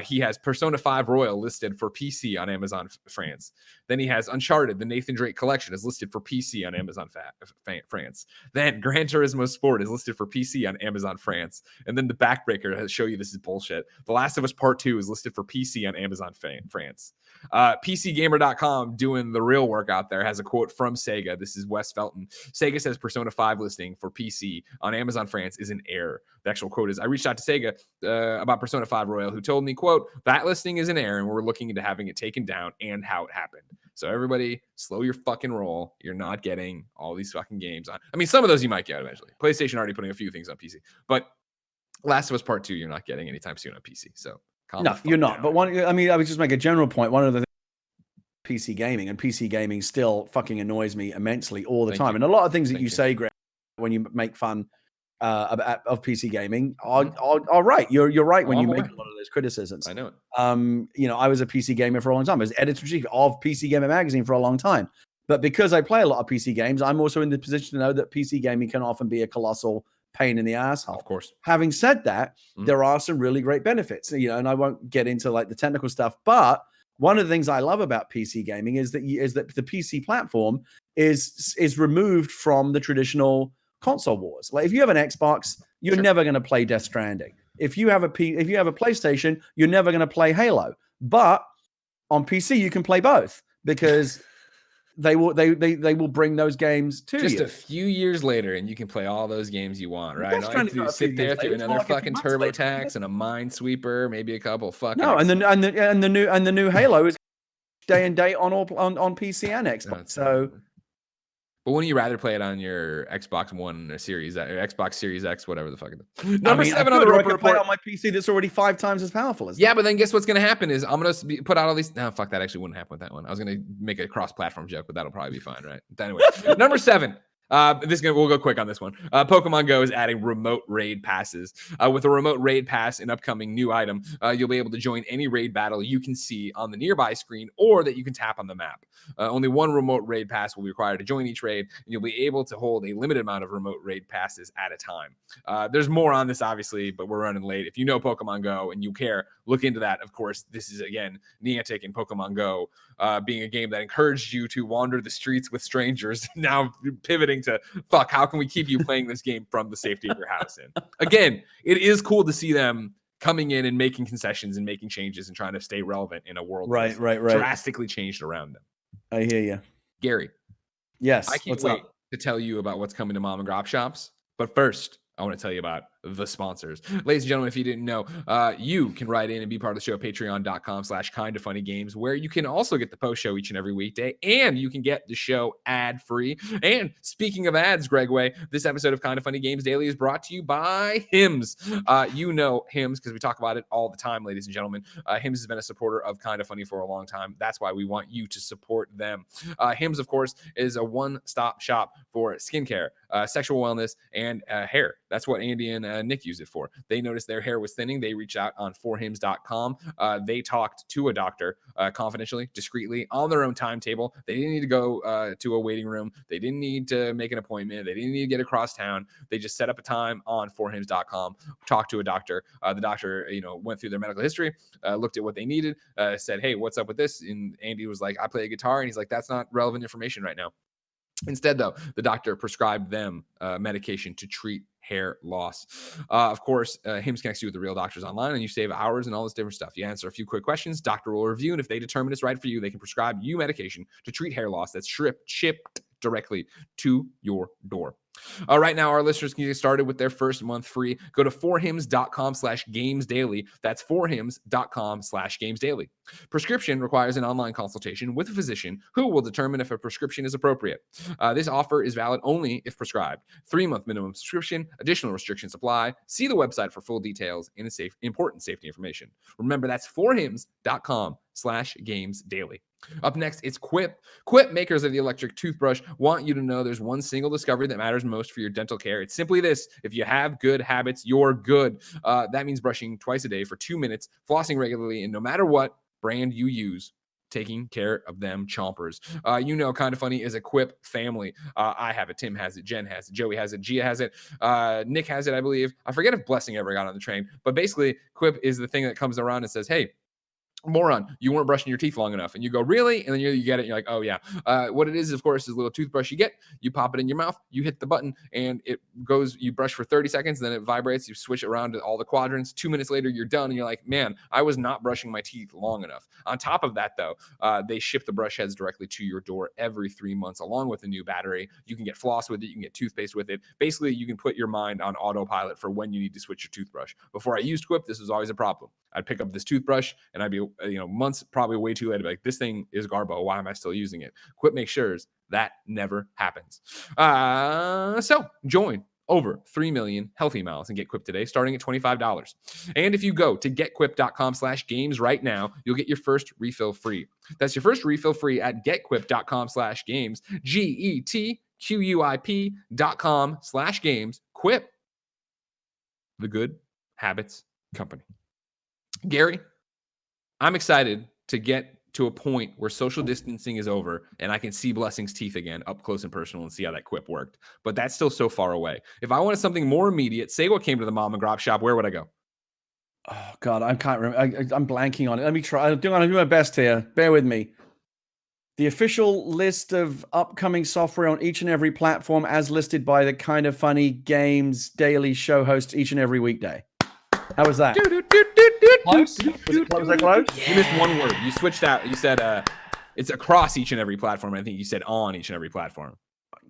He has Persona 5 Royal listed for PC on Amazon France. Then he has Uncharted, the Nathan Drake Collection, is listed for PC on Amazon France. Then Gran Turismo Sport is listed for PC on Amazon France. And then the Backbreaker has show you this is bullshit. The Last of Us Part 2 is listed for PC on Amazon France. PCGamer.com, doing the real work out there, has a quote from Sega. This is Wes Felton. Sega says Persona 5 listing for PC on Amazon France is an error. The actual quote is, I reached out to Sega about Persona 5 Royal, who told me, quote, that listing is an error and we're looking into having it taken down and how it happened. So everybody, slow your fucking roll. You're not getting all these fucking games on. I mean, some of those you might get eventually. PlayStation already putting a few things on PC, but Last of Us Part 2 you're not getting anytime soon on PC. So no, you're not. But I would just make a general point. One of the PC gaming still fucking annoys me immensely all the time. And a lot of things that you say, Greg, when you make fun of PC gaming are right. You're right when you make a lot of those criticisms. I know it. I was a PC gamer for a long time. I was editor-in-chief of PC Gamer magazine for a long time. But because I play a lot of PC games, I'm also in the position to know that PC gaming can often be a colossal pain in the asshole. Of course. Having said that, there are some really great benefits, and I won't get into like the technical stuff, but one of the things I love about PC gaming is that the PC platform is removed from the traditional console wars. Like if you have an Xbox, you're never going to play Death Stranding. If you have a PlayStation, you're never going to play Halo. But on PC, you can play both because they will bring those games to you. Just a few years later, and you can play all those games you want, right? All you have to do is sit there through another fucking TurboTax and a Minesweeper, maybe a couple fucking. No, and the new Halo is day and date on PC and Xbox. So. But wouldn't you rather play it on your Xbox One or Series or Xbox Series X, whatever the fuck it is? Number 7 on the Roper Report. On my PC that's already 5 times as powerful as that. Yeah, but then guess what's going to happen is I'm going to put out all these. No, fuck, that actually wouldn't happen with that one. I was going to make a cross-platform joke, but that'll probably be fine, right? But anyway, number 7. We'll go quick on this one. Pokemon Go is adding remote raid passes. With a remote raid pass, an upcoming new item, you'll be able to join any raid battle you can see on the nearby screen or that you can tap on the map. Only one remote raid pass will be required to join each raid, and you'll be able to hold a limited amount of remote raid passes at a time. There's more on this, obviously, but we're running late. If you know Pokemon Go and you care, look into that. Of course, this is, again, Niantic and Pokemon Go being a game that encouraged you to wander the streets with strangers, now pivoting to, fuck, how can we keep you playing this game from the safety of your house? And again, it is cool to see them coming in and making concessions and making changes and trying to stay relevant in a world right. drastically changed around them. I hear you. Gary. Yes. I can't wait to tell you about what's coming to mom and grop shops. But first, I want to tell you about the sponsors. Ladies and gentlemen, if you didn't know, you can write in and be part of the show at patreon.com/kindoffunnygames, where you can also get the post show each and every weekday, and you can get the show ad-free. And speaking of ads, Greg Way, this episode of Kind of Funny Games Daily is brought to you by Hims. You know Hims because we talk about it all the time, ladies and gentlemen. Hims has been a supporter of Kind of Funny for a long time. That's why we want you to support them. Hims, of course, is a one-stop shop for skincare, sexual wellness, and hair. That's what Andy and Nick use it for. They noticed their hair was thinning. They reached out on forhims.com. They talked to a doctor confidentially, discreetly, on their own timetable. They didn't need to go to a waiting room. They didn't need to make an appointment. They didn't need to get across town. They just set up a time on forhims.com, talked to a doctor. The doctor, went through their medical history, looked at what they needed, said, hey, what's up with this? And Andy was like, I play a guitar. And he's like, that's not relevant information right now. Instead, though, the doctor prescribed them medication to treat hair loss. Of course, Hims connects you with the real doctors online, and you save hours and all this different stuff. You answer a few quick questions, doctor will review, and if they determine it's right for you, they can prescribe you medication to treat hair loss that's shipped directly to your door. Right now, our listeners can get started with their first month free. Go to forhims.com/gamesdaily. That's forhims.com/gamesdaily. Prescription requires an online consultation with a physician who will determine if a prescription is appropriate. This offer is valid only if prescribed. 3-month minimum subscription. Additional restrictions apply. See the website for full details and important safety information. Remember, that's forhims.com/gamesdaily. Up next, it's Quip. Quip, makers of the electric toothbrush, want you to know there's one single discovery that matters most for your dental care. It's simply this: if you have good habits, you're good. That means brushing twice a day for 2 minutes, flossing regularly, and no matter what brand you use, taking care of them chompers. Kind of Funny is a Quip family. I have it. Tim has it. Jen has it. Joey has it. Gia has it. Nick has it, I believe. I forget if Blessing ever got on the train, but basically Quip is the thing that comes around and says, hey, moron, you weren't brushing your teeth long enough. And you go, really? And then you get it. And you're like, oh yeah. What it is, of course, is a little toothbrush you get, you pop it in your mouth, you hit the button, and it goes, you brush for 30 seconds, then it vibrates, you switch it around to all the quadrants. 2 minutes later, you're done. And you're like, man, I was not brushing my teeth long enough. On top of that, though, they ship the brush heads directly to your door every 3 months, along with a new battery. You can get floss with it. You can get toothpaste with it. Basically, you can put your mind on autopilot for when you need to switch your toothbrush. Before I used Quip, this was always a problem. I'd pick up this toothbrush and I'd be, months probably way too late to be like, this thing is garbo. Why am I still using it? Quip makes sure that never happens. So join over 3 million healthy miles and get Quip today, starting at $25. And if you go to getquip.com/games right now, you'll get your first refill free. That's your first refill free at getquip.com/games, GETQUIP.com/games. Quip, the good habits company. Gary, I'm excited to get to a point where social distancing is over and I can see Blessing's teeth again up close and personal and see how that Quip worked. But that's still so far away. If I wanted something more immediate, say what came to the mom and grop shop, where would I go? Oh, God, I can't remember. I'm blanking on it. Let me try. I'm going to do my best here. Bear with me. The official list of upcoming software on each and every platform as listed by the Kind of Funny Games daily show host each and every weekday. How was that? Close? Was that close? Yeah. You missed one word. You switched out. You said it's across each and every platform. I think you said on each and every platform.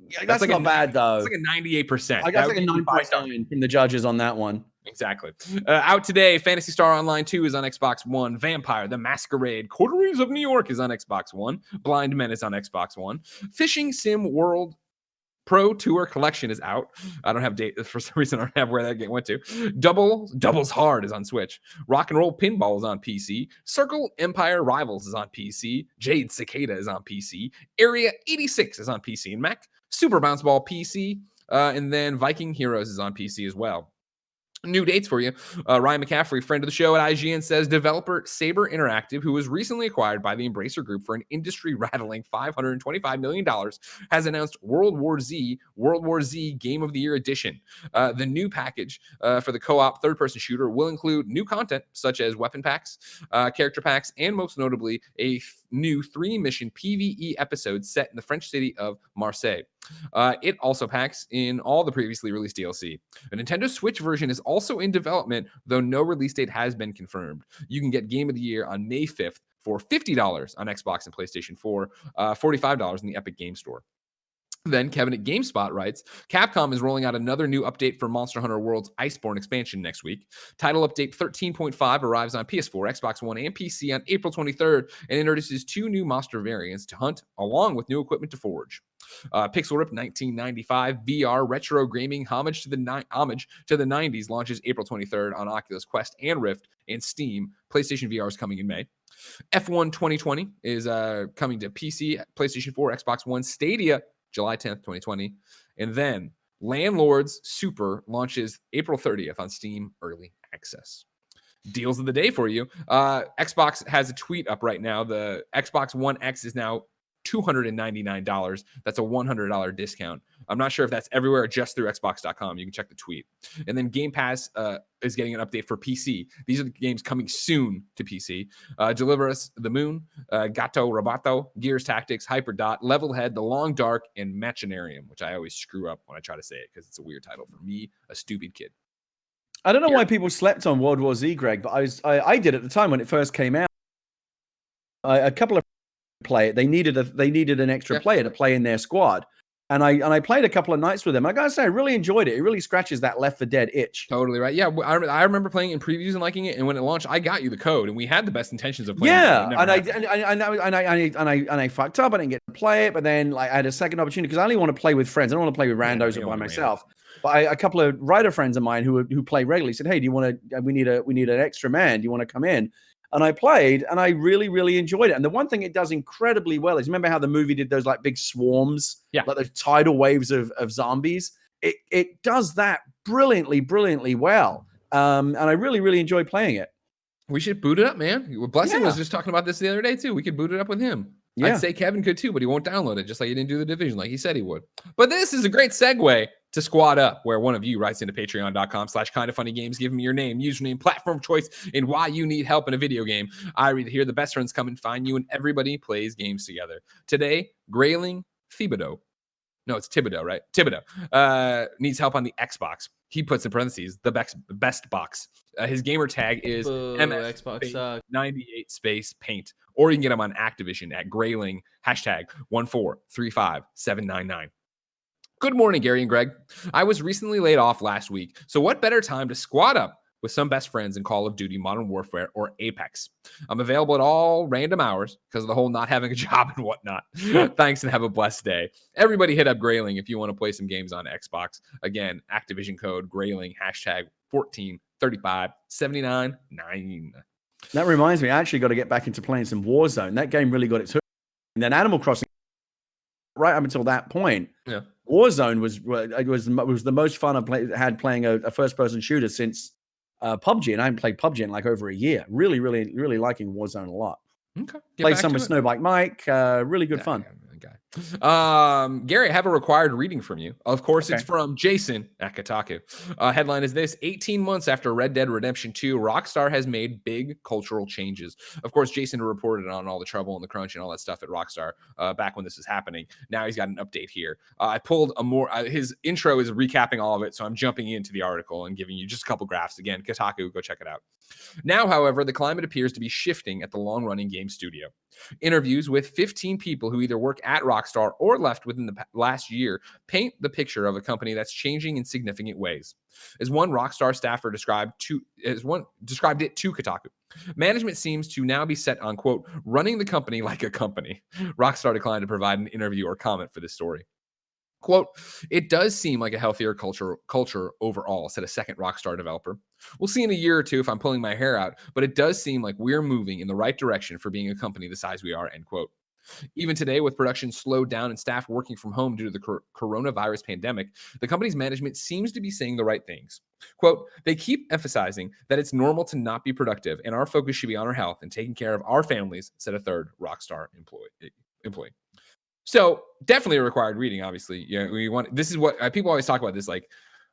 Yeah, that's like not bad, though. It's like a 98%. I got like a 9.9 from the judges on that one. Exactly. Out today, Phantasy Star Online 2 is on Xbox One. Vampire: The Masquerade Coteries of New York is on Xbox One. Blind Men is on Xbox One. Fishing Sim World Pro Tour Collection is out. I don't have date for some reason. I don't have where that game went to. Doubles Hard is on Switch. Rock and Roll Pinball is on PC. Circle Empire Rivals is on PC. Jade Cicada is on PC. Area 86 is on PC and Mac. Super Bounce Ball PC. And then Viking Heroes is on PC as well. New dates for you. Ryan McCaffrey, friend of the show at IGN, says developer Saber Interactive, who was recently acquired by the Embracer Group for an industry-rattling $525 million, has announced World War Z Game of the Year Edition. The new package for the co-op third-person shooter will include new content such as weapon packs, character packs, and most notably a new 3-mission PvE episode set in the French city of Marseille. It also packs in all the previously released DLC. A Nintendo Switch version is also in development, though no release date has been confirmed. You can get Game of the Year on May 5th for $50 on Xbox and PlayStation 4, $45 in the Epic Game Store. Then Kevin at GameSpot writes, Capcom is rolling out another new update for Monster Hunter World's Iceborne expansion next week. Title update 13.5 arrives on PS4, Xbox One, and PC on April 23rd and introduces 2 new monster variants to hunt, along with new equipment to forge. Pixel Rip 1995 VR retro gaming homage to the 90s launches April 23rd on Oculus Quest and Rift and Steam. PlayStation VR is coming in May. F1 2020 is coming to PC, PlayStation 4, Xbox One, Stadia, July 10th, 2020. And then Landlords Super launches April 30th on Steam Early Access. Deals of the day for you. Xbox has a tweet up right now. The Xbox One X is now $299. That's a $100 discount. I'm not sure if that's everywhere or just through Xbox.com. You can check the tweet. And then Game Pass is getting an update for PC. These are the games coming soon to PC. Deliver Us the Moon, Gato Roboto, Gears Tactics, Hyperdot, Levelhead, The Long Dark, and Machinarium, which I always screw up when I try to say it because it's a weird title for me, a stupid kid. I don't know why people slept on World War Z, Greg, but I did at the time when it first came out. A couple of play it. They needed an extra player to play in their squad. And I played a couple of nights with him. I gotta say, I really enjoyed it. It really scratches that Left 4 Dead itch. Totally right. Yeah, I remember playing in previews and liking it. And when it launched, I got you the code, and we had the best intentions of playing. Yeah, and I fucked up. I didn't get to play it, but then like I had a second opportunity because I only want to play with friends. I don't want to play with randos or by myself. But a couple of writer friends of mine who play regularly said, "Hey, do you want to? We need an extra man. Do you want to come in?" And I played, and I really, really enjoyed it. And the one thing it does incredibly well is, remember how the movie did those like big swarms, like those tidal waves of zombies? It does that brilliantly well. And I really, really enjoy playing it. We should boot it up, man. Blessing was just talking about this the other day too. We could boot it up with him. Yeah. I'd say Kevin could too, but he won't download it, just like he didn't do The Division like he said he would. But this is a great segue to Squad Up, where one of you writes into patreon.com/kindoffunnygames, give me your name, username, platform of choice, and why you need help in a video game. I read here, the best friends come and find you, and everybody plays games together. Today, Grayling Thibodeau. No, it's Thibodeau, right? Thibodeau needs help on the Xbox. He puts in parentheses, the best box. His gamer tag is MS98 or you can get him on Activision at Grayling, #1435799. Good morning, Gary and Greg. I was recently laid off last week, so what better time to squad up with some best friends in Call of Duty, Modern Warfare, or Apex. I'm available at all random hours because of the whole not having a job and whatnot. Thanks and have a blessed day. Everybody hit up Grayling if you want to play some games on Xbox. Again, Activision code Grayling, #1435799. That reminds me, I actually got to get back into playing some Warzone. That game really got its hook. And then Animal Crossing, right up until that point, Warzone was the most fun I had playing a first-person shooter since PUBG, and I haven't played PUBG in like over a year. Really, really, really liking Warzone a lot. Okay. Played some with Snowbike Mike. Really good fun. Gary, I have a required reading from you. Of course, it's from Jason at Kotaku. Headline is this: 18 months after Red Dead Redemption 2, Rockstar has made big cultural changes. Of course, Jason reported on all the trouble and the crunch and all that stuff at Rockstar back when this was happening. Now he's got an update here. I pulled a more, his intro is recapping all of it, so I'm jumping into the article and giving you just a couple graphs. Again, Kotaku, go check it out. Now, however, the climate appears to be shifting at the long-running game studio. Interviews with 15 people who either work at Rockstar or left within the last year paint the picture of a company that's changing in significant ways. As one Rockstar staffer described it to Kotaku, management seems to now be set on, quote, running the company like a company. Rockstar declined to provide an interview or comment for this story. Quote, it does seem like a healthier culture overall, said a second Rockstar developer. We'll see in a year or two if I'm pulling my hair out, but it does seem like we're moving in the right direction for being a company the size we are, end quote. Even today, with production slowed down and staff working from home due to the coronavirus pandemic, the company's management seems to be saying the right things. Quote, they keep emphasizing that it's normal to not be productive and our focus should be on our health and taking care of our families, said a third Rockstar employee. So definitely a required reading, obviously. This is what people always talk about this, like,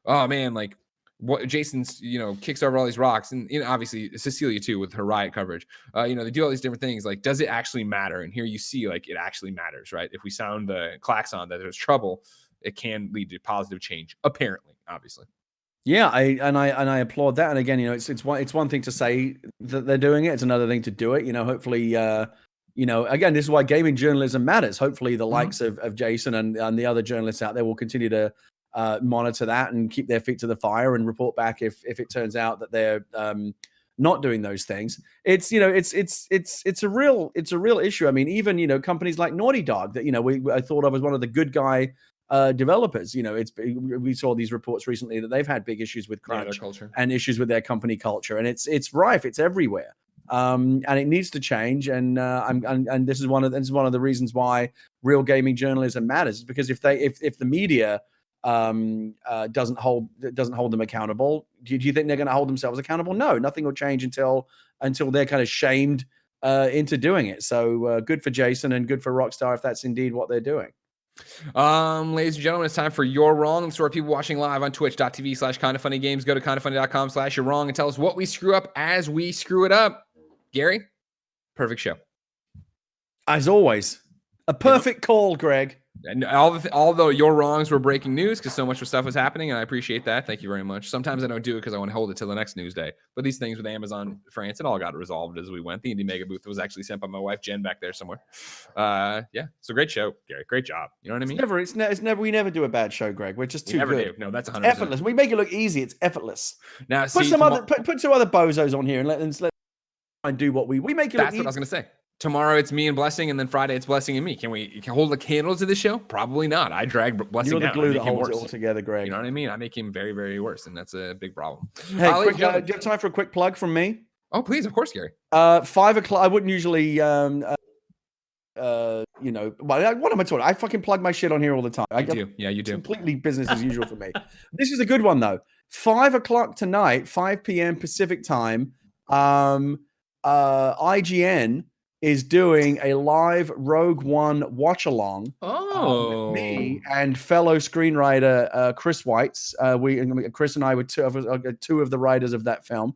oh man, like what Jason's, kicks over all these rocks. And obviously Cecilia too, with her riot coverage, they do all these different things. Like, does it actually matter? And here you see, like, it actually matters, right? If we sound the klaxon that there's trouble, it can lead to positive change, apparently, obviously. Yeah, I applaud that. And again, it's one thing to say that they're doing it. It's another thing to do it. Hopefully, again, this is why gaming journalism matters. Hopefully the likes of Jason and the other journalists out there will continue to monitor that and keep their feet to the fire and report back if it turns out that they're not doing those things. It's a real issue. I mean, even companies like Naughty Dog that I thought of as one of the good guy developers. We saw these reports recently that they've had big issues with crunch and issues with their company culture, and it's rife. It's everywhere. And it needs to change. And this is one of the reasons why real gaming journalism matters, because if the media doesn't hold them accountable, do you think they're going to hold themselves accountable? No, nothing will change until they're kind of shamed into doing it. So good for Jason and good for Rockstar if that's indeed what they're doing. Ladies and gentlemen, it's time for You're Wrong. And so our people watching live on twitch.tv/kindoffunnygames, go to kindoffunny.com/you're wrong and tell us what we screw up as we screw it up. Gary, perfect show. As always, a perfect call, Greg. And although your wrongs were breaking news because so much stuff was happening, and I appreciate that. Thank you very much. Sometimes I don't do it because I want to hold it till the next news day. But these things with Amazon France, it all got resolved as we went. The Indie Megabooth was actually sent by my wife Jen back there somewhere. Yeah, it's a great show, Gary. Great job. You know what I mean? It's never. We never do a bad show, Greg. We're just too good. No, that's 100%. Effortless. We make it look easy. It's effortless. Now, put two other bozos on here and let and do what we make it. That's what I was gonna say. Tomorrow it's me and Blessing, and then Friday it's Blessing and me. Can we hold a candle to the show? Probably not. I drag Blessing down. You're the glue that holds it all together, Greg. You know what I mean? I make him very, very worse, and that's a big problem. Hey, do you have time for a quick plug from me? Oh, please, of course, Gary. 5 o'clock. I wouldn't usually, what am I talking? I fucking plug my shit on here all the time. You do. Yeah, you do. Completely business as usual for me. This is a good one though. 5 o'clock tonight, 5 p.m. Pacific time. IGN is doing a live Rogue One watch along. Oh, with me and fellow screenwriter Chris Weitz. Chris and I were two of the writers of that film.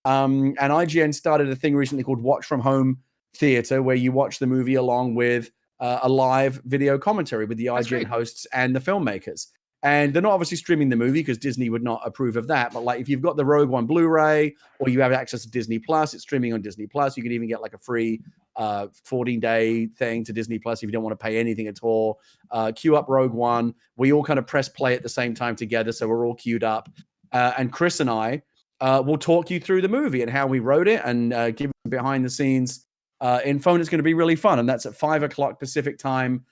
And IGN started a thing recently called Watch from Home Theater, where you watch the movie along with a live video commentary with the IGN hosts and the filmmakers. And they're not obviously streaming the movie because Disney would not approve of that. But like, if you've got the Rogue One Blu-ray or you have access to Disney Plus, it's streaming on Disney Plus. You can even get like a free 14-day thing to Disney Plus if you don't want to pay anything at all. Queue up Rogue One. We all kind of press play at the same time together, so we're all queued up. And Chris and I will talk you through the movie and how we wrote it and give you behind the scenes info. And it's going to be really fun. And that's at 5 o'clock Pacific time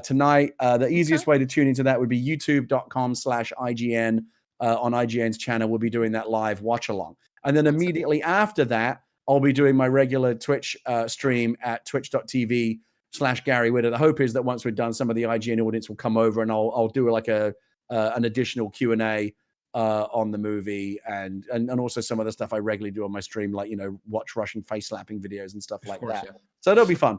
tonight. The easiest way to tune into that would be youtube.com/IGN. On IGN's channel, we'll be doing that live watch along. And then immediately after that, I'll be doing my regular Twitch stream at twitch.tv/Gary Whitta. The hope is that once we're done, some of the IGN audience will come over and I'll do like an additional Q&A on the movie and also some of the stuff I regularly do on my stream, like, watch Russian face slapping videos and stuff like that. Yeah. So it'll be fun.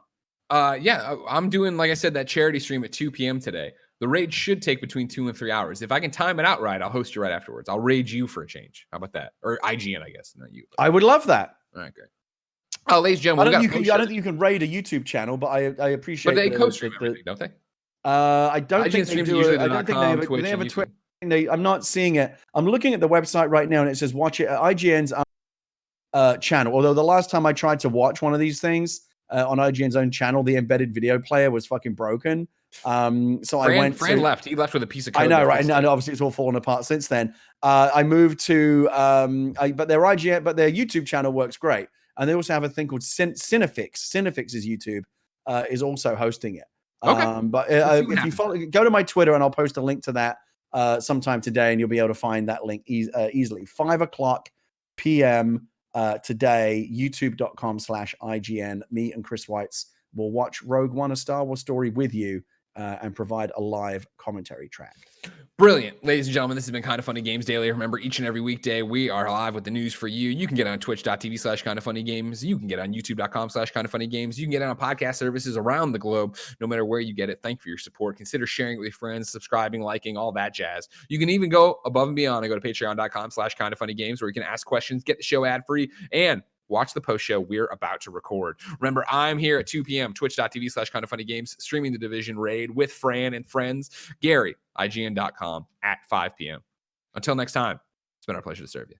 Yeah, I'm doing, like I said, that charity stream at 2 p.m. today. The raid should take between 2 and 3 hours. If I can time it out right, I'll host you right afterwards. I'll raid you for a change. How about that? Or IGN, I guess, not you. I would love that. All right, great. Oh, ladies and gentlemen, I don't think you can raid a YouTube channel, but I appreciate. But they co-stream everything, don't they? I don't think they do. I don't think they have a Twitch. I'm not seeing it. I'm looking at the website right now, and it says watch it at IGN's channel. Although the last time I tried to watch one of these things on IGN's own channel, the embedded video player was fucking broken. So Fran left. He left with a piece of code. I know, right? And obviously it's all fallen apart since then. I moved to, but their YouTube channel works great, and they also have a thing called Cinefix. Cinefix's YouTube is also hosting it. Okay. But if you go to my Twitter, and I'll post a link to that sometime today, and you'll be able to find that link easily. 5 o'clock p.m. Today, youtube.com/IGN. Me and Chris Weitz will watch Rogue One, a Star Wars story with you and provide a live commentary track. Brilliant. Ladies and gentlemen, this has been Kind of Funny Games Daily. Remember, each and every weekday, we are live with the news for you. You can get on twitch.tv/kindoffunnygames. You can get on youtube.com/kindoffunnygames. You can get on podcast services around the globe, no matter where you get it. Thank you for your support. Consider sharing it with your friends, subscribing, liking, all that jazz. You can even go above and beyond and go to patreon.com/kindoffunnygames, where you can ask questions, get the show ad-free, and watch the post show we're about to record. Remember, I'm here at 2 p.m., twitch.tv/kindoffunnygames, streaming the Division Raid with Fran and friends. Gary, IGN.com at 5 p.m. Until next time, it's been our pleasure to serve you.